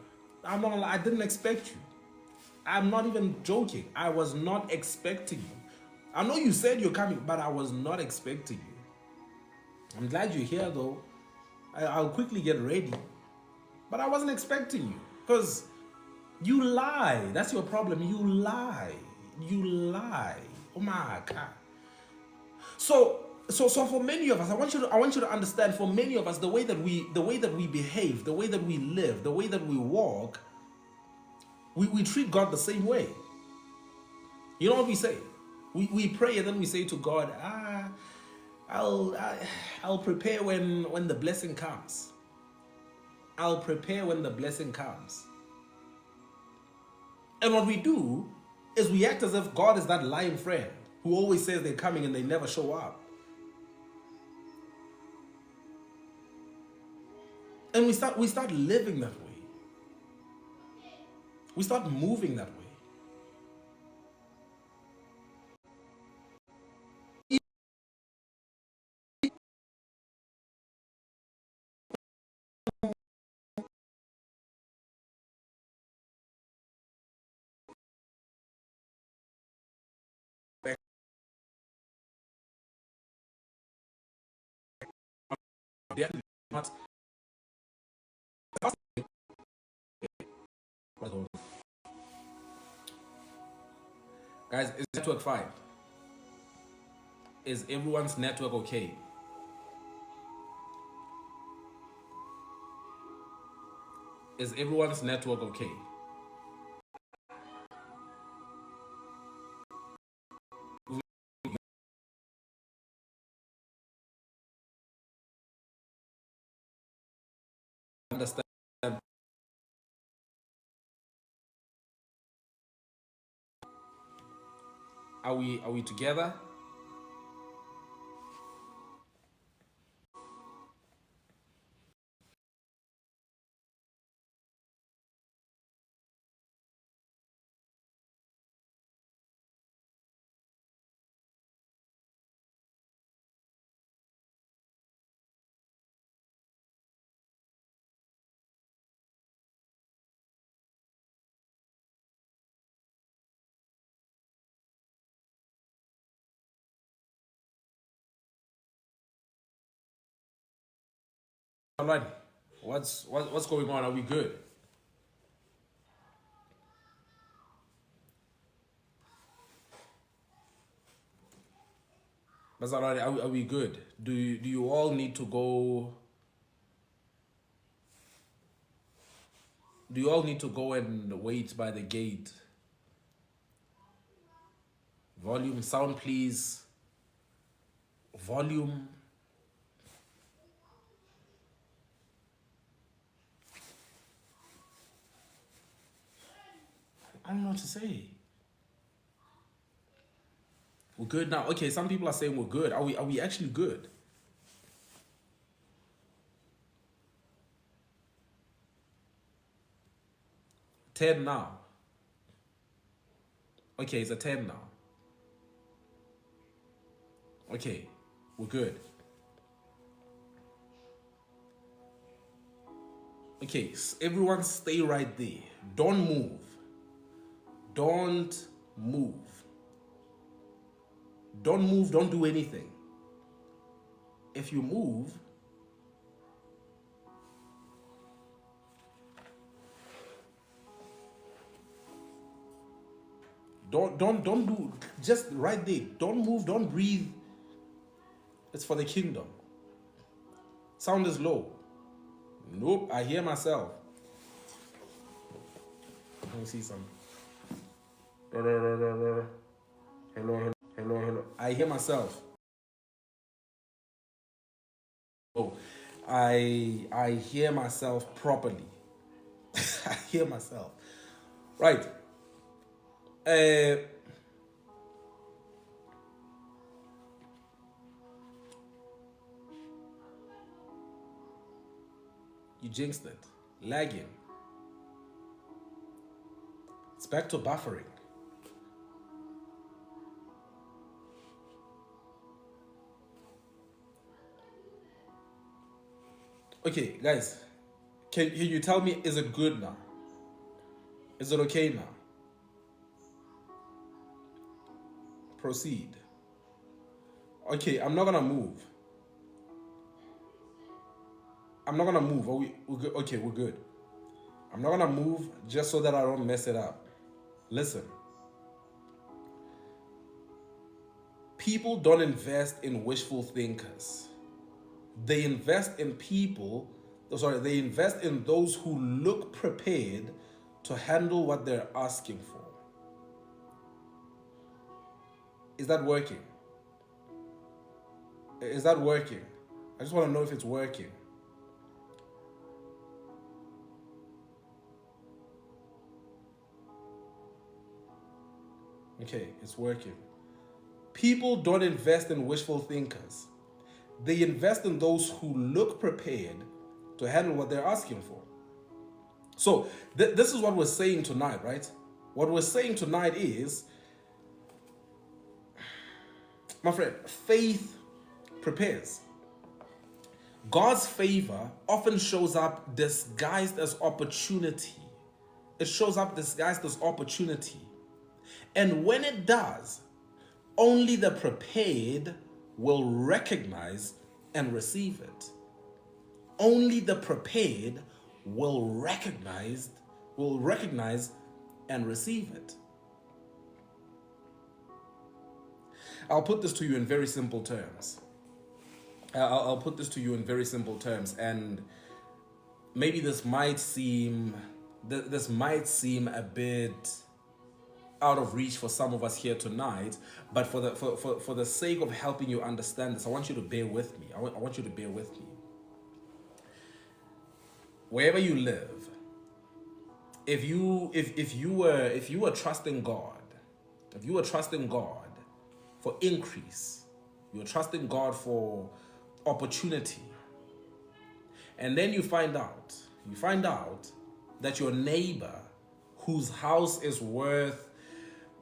I didn't expect you. I'm not even joking. I was not expecting you. I know you said you're coming, but I was not expecting you. I'm glad you're here though. I'll quickly get ready. But I wasn't expecting you. Because you lie. That's your problem. You lie. You lie. Oh my God. So for many of us, I want you to understand, for many of us, the way that we behave, the way that we live, the way that we walk, we treat God the same way. You know what we say? We pray and then we say to God, I'll prepare when the blessing comes. I'll prepare when the blessing comes. And what we do is we act as if God is that lying friend who always says they're coming and they never show up. And we start living that way. We start moving that way. They're not. Guys, is network fine? Is everyone's network okay? Is everyone's network okay? Understand? Are we together? Alright. What's going on? Are we good? That's alright. Are we good? Do you all need to go? Do you all need to go and wait by the gate? Volume, sound, please. Volume. I don't know what to say. We're good now. Okay, some people are saying we're good. Are we actually good? Ten now. Okay, it's a 10 now. Okay, we're good. Okay, everyone stay right there. Don't move. Don't move. Don't move, don't do anything. If you move, don't do, just right there. Don't move, don't breathe. It's for the kingdom. Sound is low. Nope, I hear myself. Let me see some. Hello, hello, hello, hello. I hear myself. Oh, I hear myself properly. I hear myself. Right. You jinxed it. Lagging. It's back to buffering. Okay, guys, can you tell me, is it good now? Is it okay now? Proceed. Okay, I'm not gonna move. I'm not gonna move. We're good? Okay, we're good. I'm not gonna move just so that I don't mess it up. Listen. People don't invest in wishful thinkers. They invest in they invest in those who look prepared to handle what they're asking for. Is that working? Is that working? I just want to know if it's working. Okay, it's working. People don't invest in wishful thinkers. They invest in those who look prepared to handle what they're asking for. So this is what we're saying tonight, right? What we're saying tonight is, my friend, faith prepares. God's favor often shows up disguised as opportunity. It shows up disguised as opportunity. And when it does, only the prepared will recognize and receive it. Only the prepared will recognize and receive it. I'll put this to you in very simple terms. I'll put this to you in very simple terms, and maybe this might seem a bit out of reach for some of us here tonight, but for the sake of helping you understand this, I want you to bear with me. I want you to bear with me. Wherever you live, if you were trusting God, if you were trusting God for increase, you were trusting God for opportunity, and then you find out that your neighbor, whose house is worth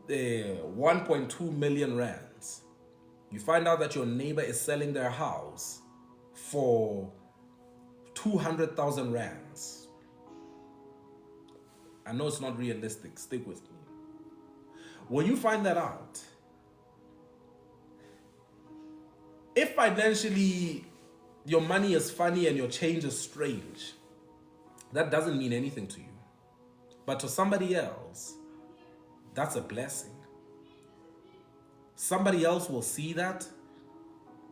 1.2 million rands, you find out that your neighbor is selling their house for 200,000 rands. I know it's not realistic, stick with me. When you find that out, if financially your money is funny and your change is strange, that doesn't mean anything to you. But to somebody else, that's a blessing. Somebody else will see that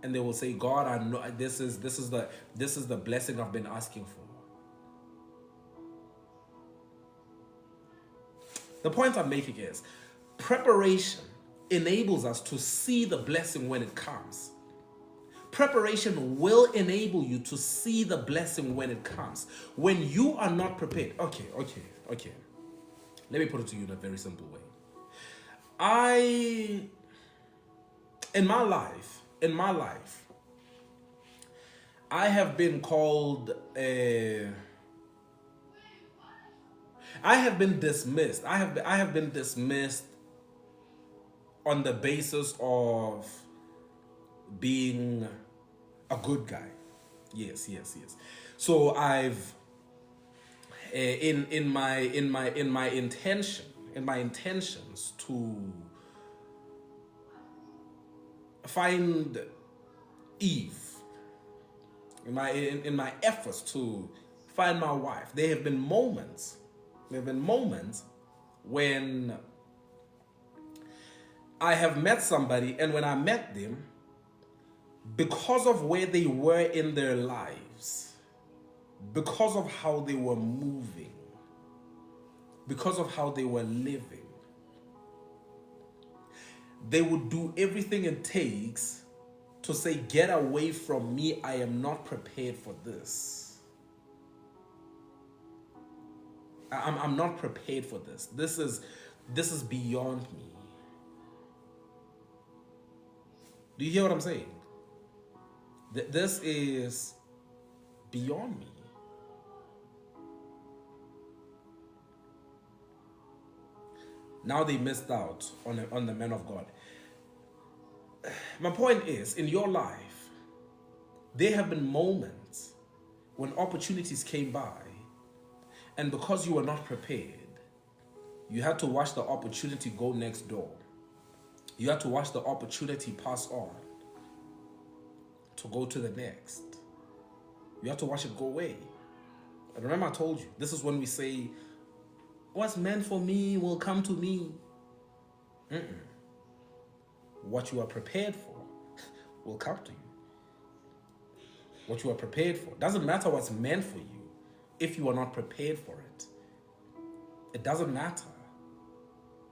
and they will say, God, I know this is the blessing I've been asking for. The point I'm making is, preparation enables us to see the blessing when it comes. Preparation will enable you to see the blessing when it comes. When you are not prepared, okay. Let me put it to you in a very simple way. In my life, I have been called I have been dismissed. I have been dismissed on the basis of being a good guy. Yes. So I've in my intentions to find Eve, in my efforts to find my wife, there have been moments when I have met somebody, and when I met them, because of where they were in their lives, because of how they were moving, because of how they were living, they would do everything it takes to say, get away from me, I am not prepared for this. I'm not prepared for this. This is beyond me. Do you hear what I'm saying? This is beyond me. Now they missed out on the man of God. My point is, in your life, there have been moments when opportunities came by, and because you were not prepared, you had to watch the opportunity go next door. You had to watch the opportunity pass on to go to the next. You had to watch it go away. And remember I told you, this is when we say, what's meant for me will come to me. What you are prepared for will come to you. What you are prepared for. Doesn't matter what's meant for you if you are not prepared for it. It doesn't matter.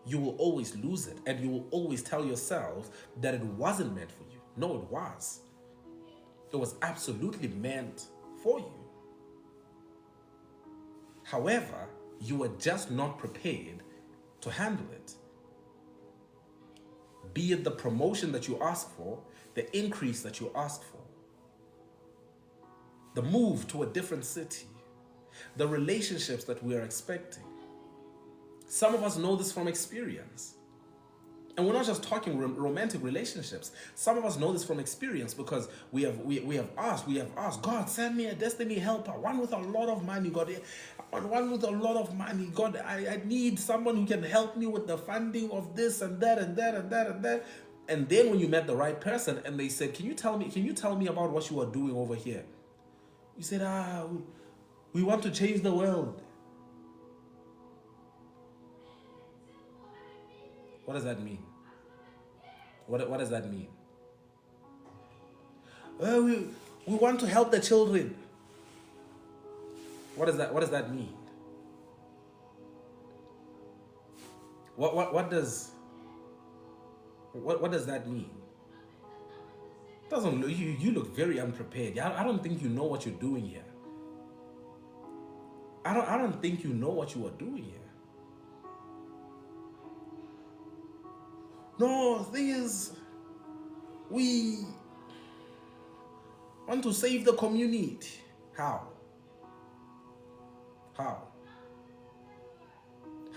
You will always lose it, and you will always tell yourself that it wasn't meant for you. No, it was. It was absolutely meant for you. However, you were just not prepared to handle it. Be it the promotion that you ask for, the increase that you ask for, the move to a different city, the relationships that we are expecting. Some of us know this from experience. And we're not just talking romantic relationships. Some of us know this from experience because we have asked, God, send me a destiny helper, one with a lot of money, God, one with a lot of money. God, I need someone who can help me with the funding of this and that and that and that and that. And then when you met the right person and they said, can you tell me about what you are doing over here? You said, we want to change the world. What does that mean? What does that mean? We want to help the children. What does that mean? What does that mean? Doesn't you look very unprepared. I don't think you know what you're doing here. I don't think you know what you are doing here. No, the thing is, we want to save the community. How? How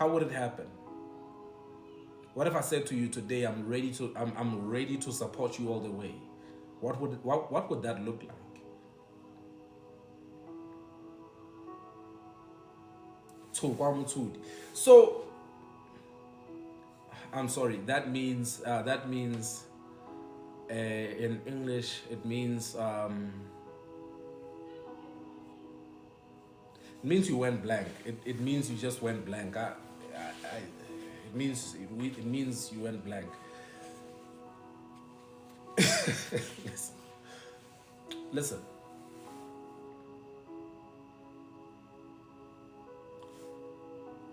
would it happen? What if I said to you today, I'm ready to support you all the way? What would that look like? So I'm sorry. That means in English it means you went blank. It means you just went blank. It means you went blank. Listen.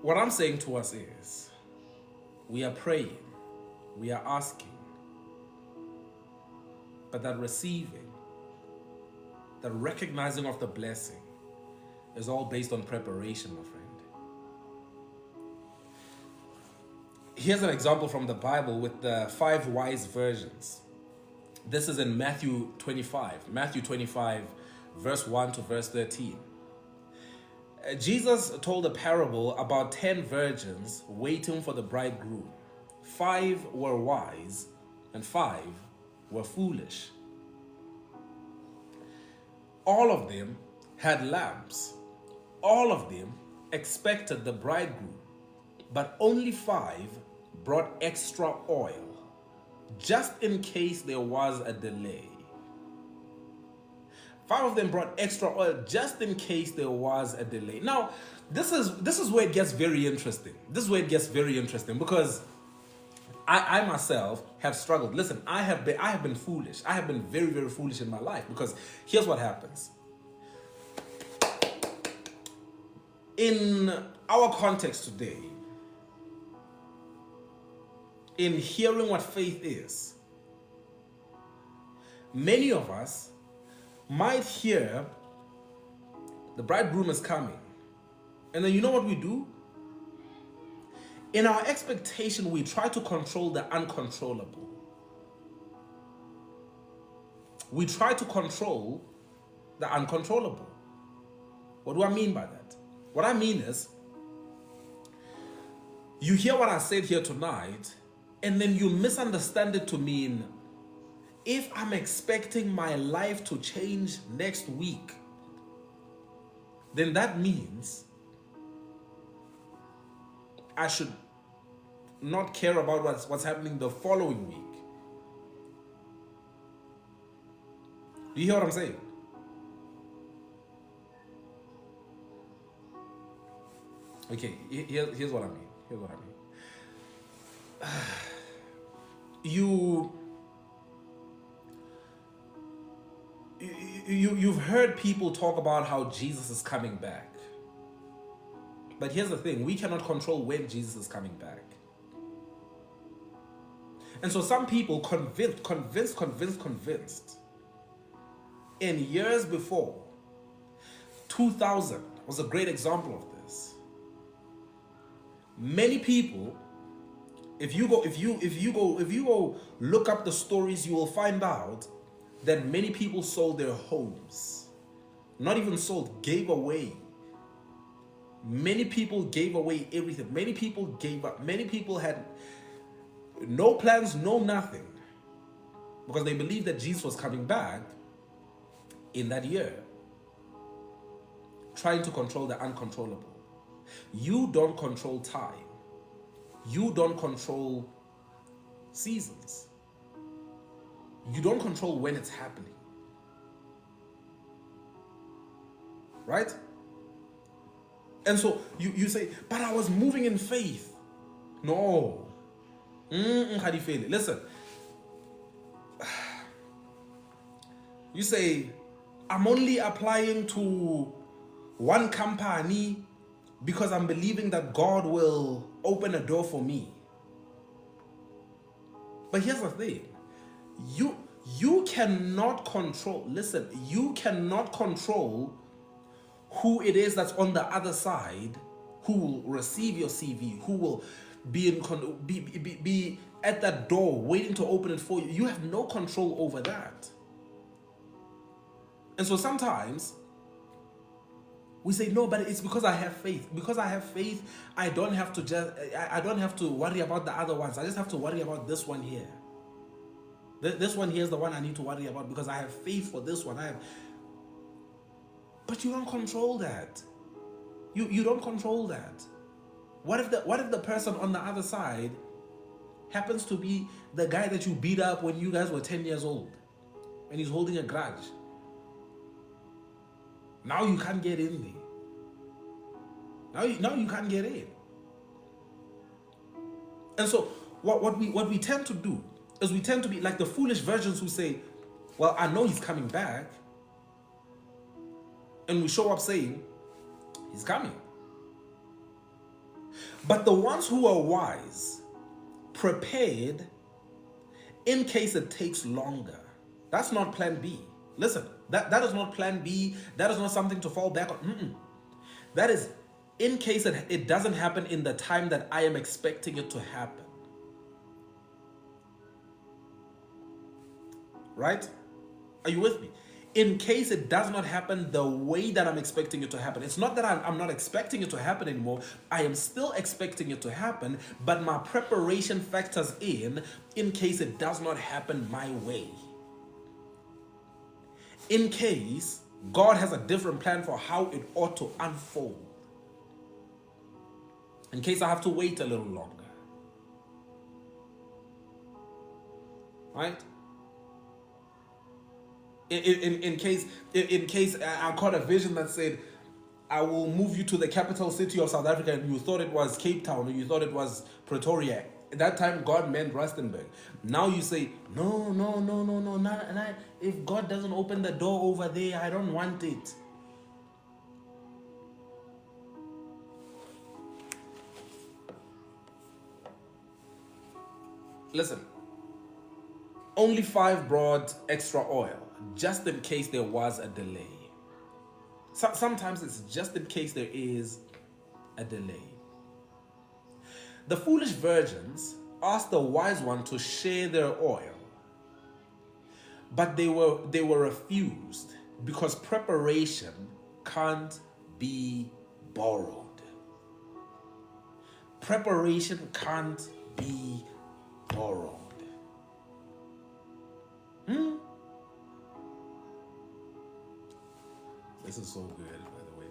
What I'm saying to us is, we are praying, we are asking, but that receiving, that recognizing of the blessing is all based on preparation, my friend. Here's an example from the Bible with the 5 wise virgins. This is in Matthew 25, verse 1 to verse 13. Jesus told a parable about 10 virgins waiting for the bridegroom. 5 were wise and 5 were foolish. All of them had lamps. All of them expected the bridegroom, but only 5 brought extra oil, just in case there was a delay. 5 of them brought extra oil just in case there was a delay. Now, this is where it gets very interesting. This is where it gets very interesting because I myself have struggled. Listen, I have been foolish. I have been very, very foolish in my life because here's what happens. In our context today, in hearing what faith is, many of us might hear the bridegroom is coming. And then you know what we do? In our expectation, we try to control the uncontrollable. We try to control the uncontrollable. What do I mean by that? What I mean is, You hear what I said here tonight, and then you misunderstand it to mean if I'm expecting my life to change next week, then that means I should not care about what's happening the following week. Do you hear what I'm saying? Okay, here's what I mean. Here's what I mean. You've heard people talk about how Jesus is coming back. But here's the thing, we cannot control when Jesus is coming back. And so some people convinced, in years before, 2000 was a great example of this. Many people, if you go look up the stories, you will find out that many people sold their homes. Not even sold, gave away. Many people gave away everything. Many people gave up. Many people had no plans, no nothing, because they believed that Jesus was coming back in that year, trying to control the uncontrollable. You don't control time. You don't control seasons. You don't control when it's happening. Right? And so you say, but I was moving in faith. No. How do you feel it? Listen. You say, I'm only applying to one company because I'm believing that God will open a door for me. But here's the thing. You cannot control, listen, you cannot control who it is that's on the other side, who will receive your CV, who will be at that door waiting to open it for you. You have no control over that. And so sometimes we say, no, but it's because I have faith. Because I have faith, I don't have to worry about the other ones. I just have to worry about this one here. This one here is the one I need to worry about because I have faith for this one. But you don't control that. You don't control that. What if the person on the other side happens to be the guy that you beat up when you guys were 10 years old and he's holding a grudge? Now you can't get in there. Now you can't get in. And so what we tend to do is we tend to be like the foolish virgins who say, well, I know he's coming back. And we show up saying, he's coming. But the ones who are wise, prepared, in case it takes longer, that's not plan B. Listen, that is not plan B. That is not something to fall back on. That is in case it doesn't happen in the time that I am expecting it to happen. Right? Are you with me? In case it does not happen the way that I'm expecting it to happen. It's not that I'm not expecting it to happen anymore. I am still expecting it to happen, but my preparation factors in case it does not happen my way. In case God has a different plan for how it ought to unfold. In case I have to wait a little longer. Right? In case I caught a vision that said, I will move you to the capital city of South Africa, and you thought it was Cape Town or you thought it was Pretoria. At that time, God meant Rustenburg. Now you say, no. If God doesn't open the door over there, I don't want it. Listen, only 5 brought extra oil, just in case there was a delay. Sometimes it's just in case there is a delay. The foolish virgins asked the wise one to share their oil, but they were refused because preparation can't be borrowed. Preparation can't be borrowed. This is so good, by the way.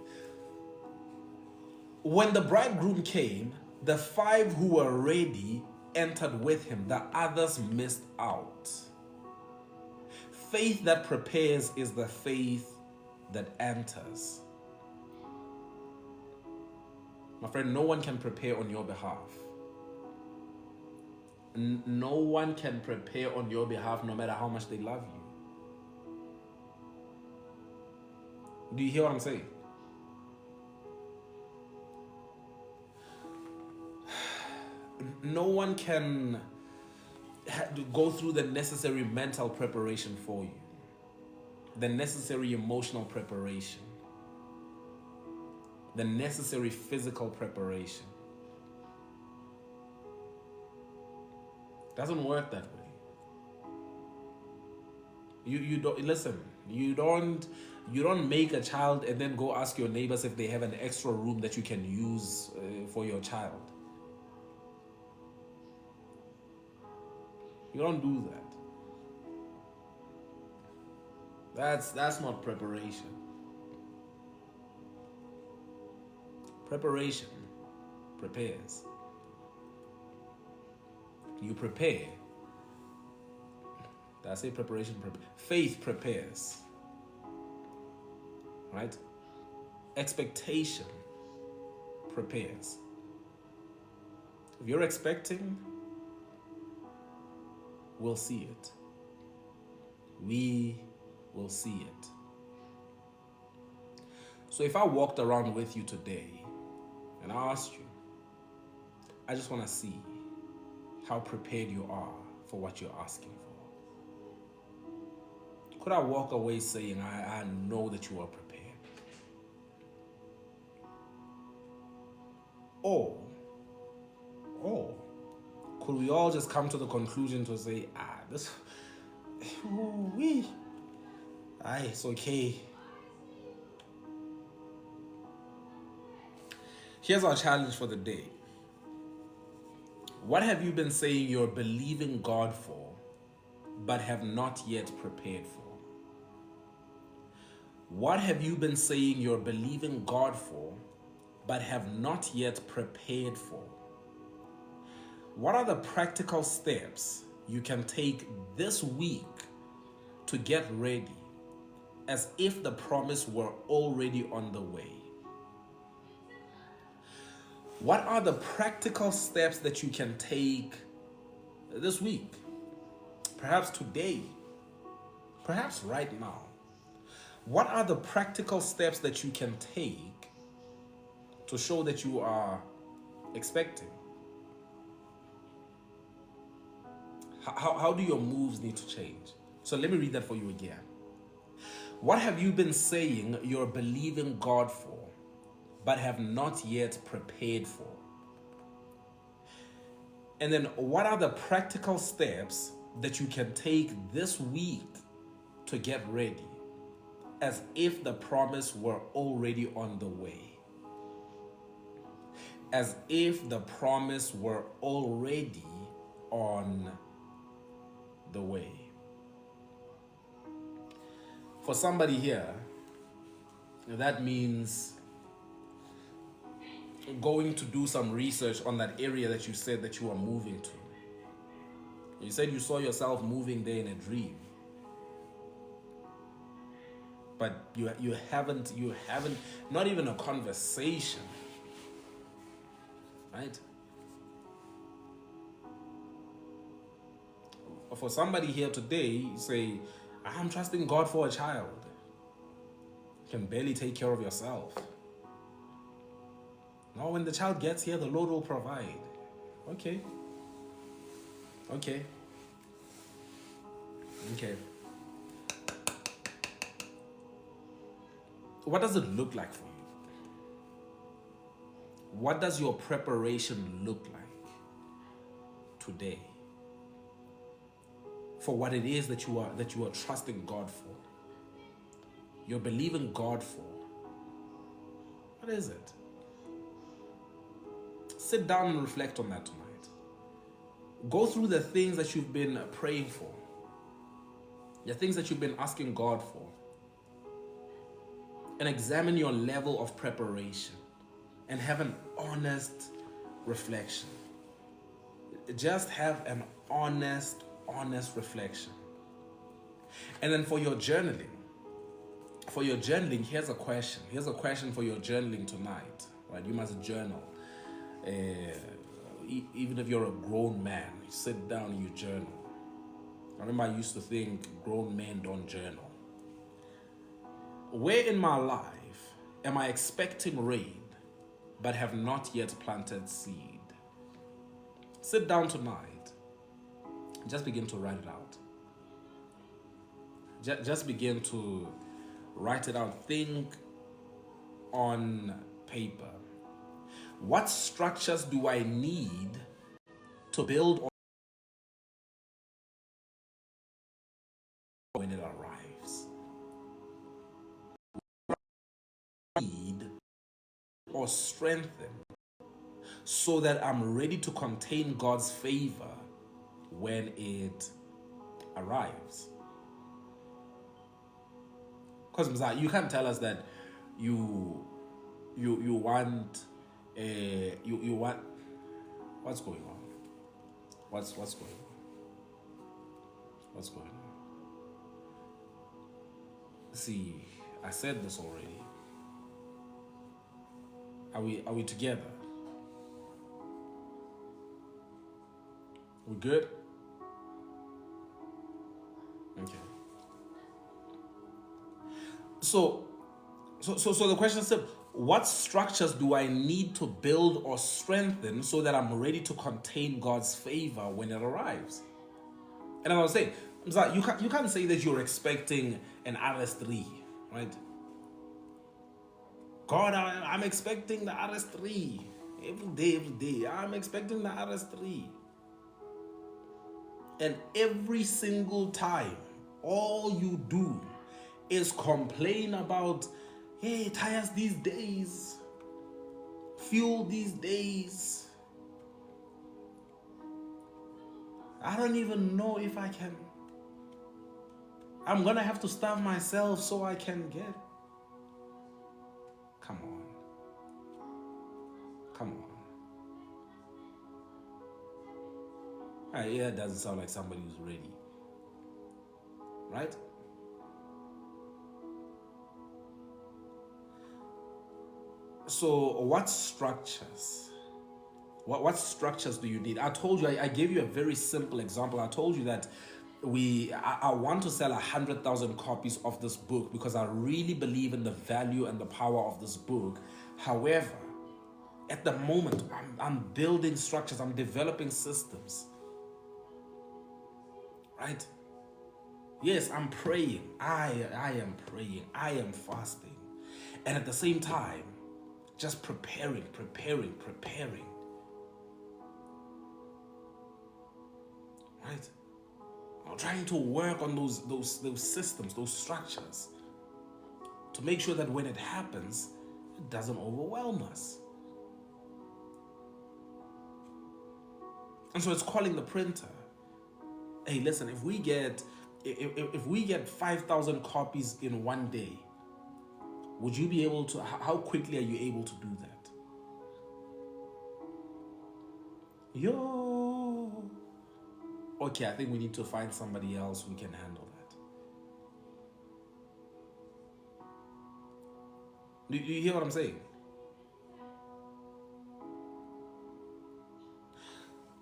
When the bridegroom came, the 5 who were ready entered with him. The others missed out. Faith that prepares is the faith that enters. My friend, no one can prepare on your behalf. No one can prepare on your behalf, no matter how much they love you. Do you hear what I'm saying? No one can go through the necessary mental preparation for you, the necessary emotional preparation, the necessary physical preparation. Doesn't work that way. You don't listen. You don't make a child and then go ask your neighbors if they have an extra room that you can use for your child. You don't do that. That's not preparation. Preparation prepares. You prepare. Did I say preparation? Faith prepares. Right? Expectation prepares. If you're expecting, we'll see it. We will see it. So if I walked around with you today and I asked you, I just want to see how prepared you are for what you're asking for. Could I walk away saying, I know that you are prepared? Or could we all just come to the conclusion to say, it's okay. Here's our challenge for the day. What have you been saying you're believing God for, but have not yet prepared for? What have you been saying you're believing God for, but have not yet prepared for? What are the practical steps you can take this week to get ready, as if the promise were already on the way? What are the practical steps that you can take this week? Perhaps today, perhaps right now. What are the practical steps that you can take to show that you are expecting? How do your moves need to change? So let me read that for you again. What have you been saying you're believing God for, but have not yet prepared for? And then what are the practical steps that you can take this week to get ready, as if the promise were already on the way? As if the promise were already on the way. For somebody here, that means going to do some research on that area that you said that you are moving to. You said you saw yourself moving there in a dream, but you haven't, not even a conversation, right? For somebody here today, you say, I'm trusting God for a child. You can barely take care of yourself. Now, when the child gets here, the Lord will provide. Okay. What does it look like for you? What does your preparation look like today for what it is that you are trusting God for? You're believing God for. What is it? Sit down and reflect on that tonight. Go through the things that you've been praying for, the things that you've been asking God for, and examine your level of preparation and have an honest reflection. Just have an honest reflection. And then for your journaling, here's a question. Here's a question for your journaling tonight. Right? You must journal. Even if you're a grown man, you sit down and you journal. I remember I used to think grown men don't journal. Where in my life am I expecting rain but have not yet planted seed? Sit down tonight. Just begin to write it out. Just begin to write it out. Think on paper. What structures do I need to build on when it arrives? Need or strengthen so that I'm ready to contain God's favor when it arrives. Because you can't tell us that you want you want what's going on? What's going on? What's going on? See, I said this already. Are we together? We good? Okay. So the question is, what structures do I need to build or strengthen so that I'm ready to contain God's favor when it arrives? And I was saying, you can't say that you're expecting an RS3, right? God, I'm expecting the RS3 every day. I'm expecting the RS3. And every single time, all you do is complain about, hey, tires these days, fuel these days. I don't even know if I can. I'm gonna have to starve myself so I can get. Come on. Come on. Yeah, it doesn't sound like somebody who's ready. Right? So what structures? What structures do you need? I told you, I gave you a very simple example. I told you that I want to sell 100,000 copies of this book because I really believe in the value and the power of this book. However, at the moment, I'm building structures, I'm developing systems. Right? Yes, I'm praying. I am praying. I am fasting. And at the same time, just preparing. Right? I'm trying to work on those systems, those structures, to make sure that when it happens, it doesn't overwhelm us. And so it's calling the printer. Hey, listen, if we get 5,000 copies in one day, would you be able to, how quickly are you able to do that? Okay, I think we need to find somebody else who can handle that. Do you hear what I'm saying?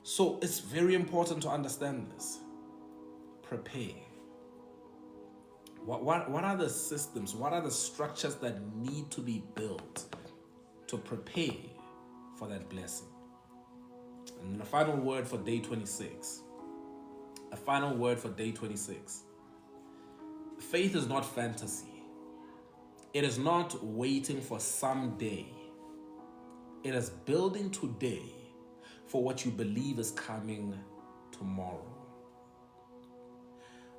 So it's very important to understand this. Prepare. What are the systems? What are the structures that need to be built to prepare for that blessing? And the final word for day 26. A final word for day 26. Faith is not fantasy. It is not waiting for someday. It is building today for what you believe is coming tomorrow.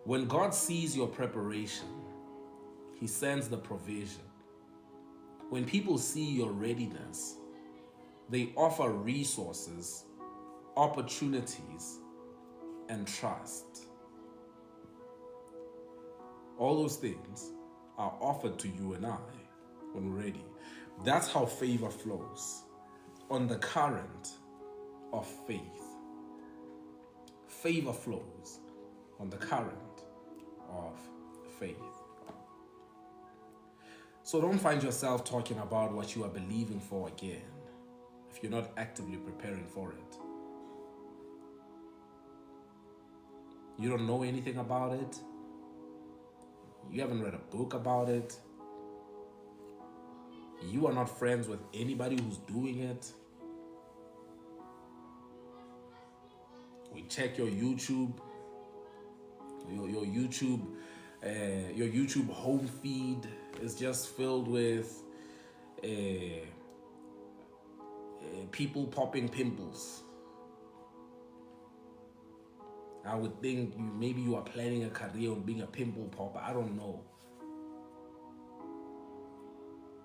When God sees your preparation, He sends the provision. When people see your readiness, They offer resources, opportunities, and trust. All those things are offered to you and I when we're ready. That's how favor flows, on the current of faith. Favor flows on the current of faith. So don't find yourself talking about what you are believing for again if you're not actively preparing for it. You don't know anything about it. You haven't read a book about it. You are not friends with anybody who's doing it. We check your YouTube, your YouTube home feed is just filled with people popping pimples. I would think maybe you are planning a career on being a pimple popper. I don't know.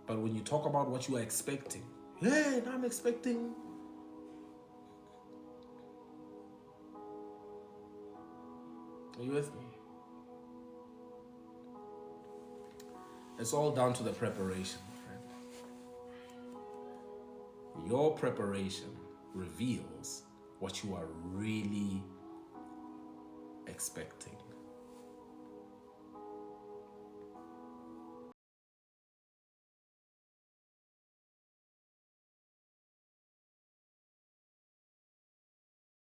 But when you talk about what you are expecting, hey, I'm expecting. Are you with me? It's all down to the preparation, friend. Your preparation reveals what you are really expecting.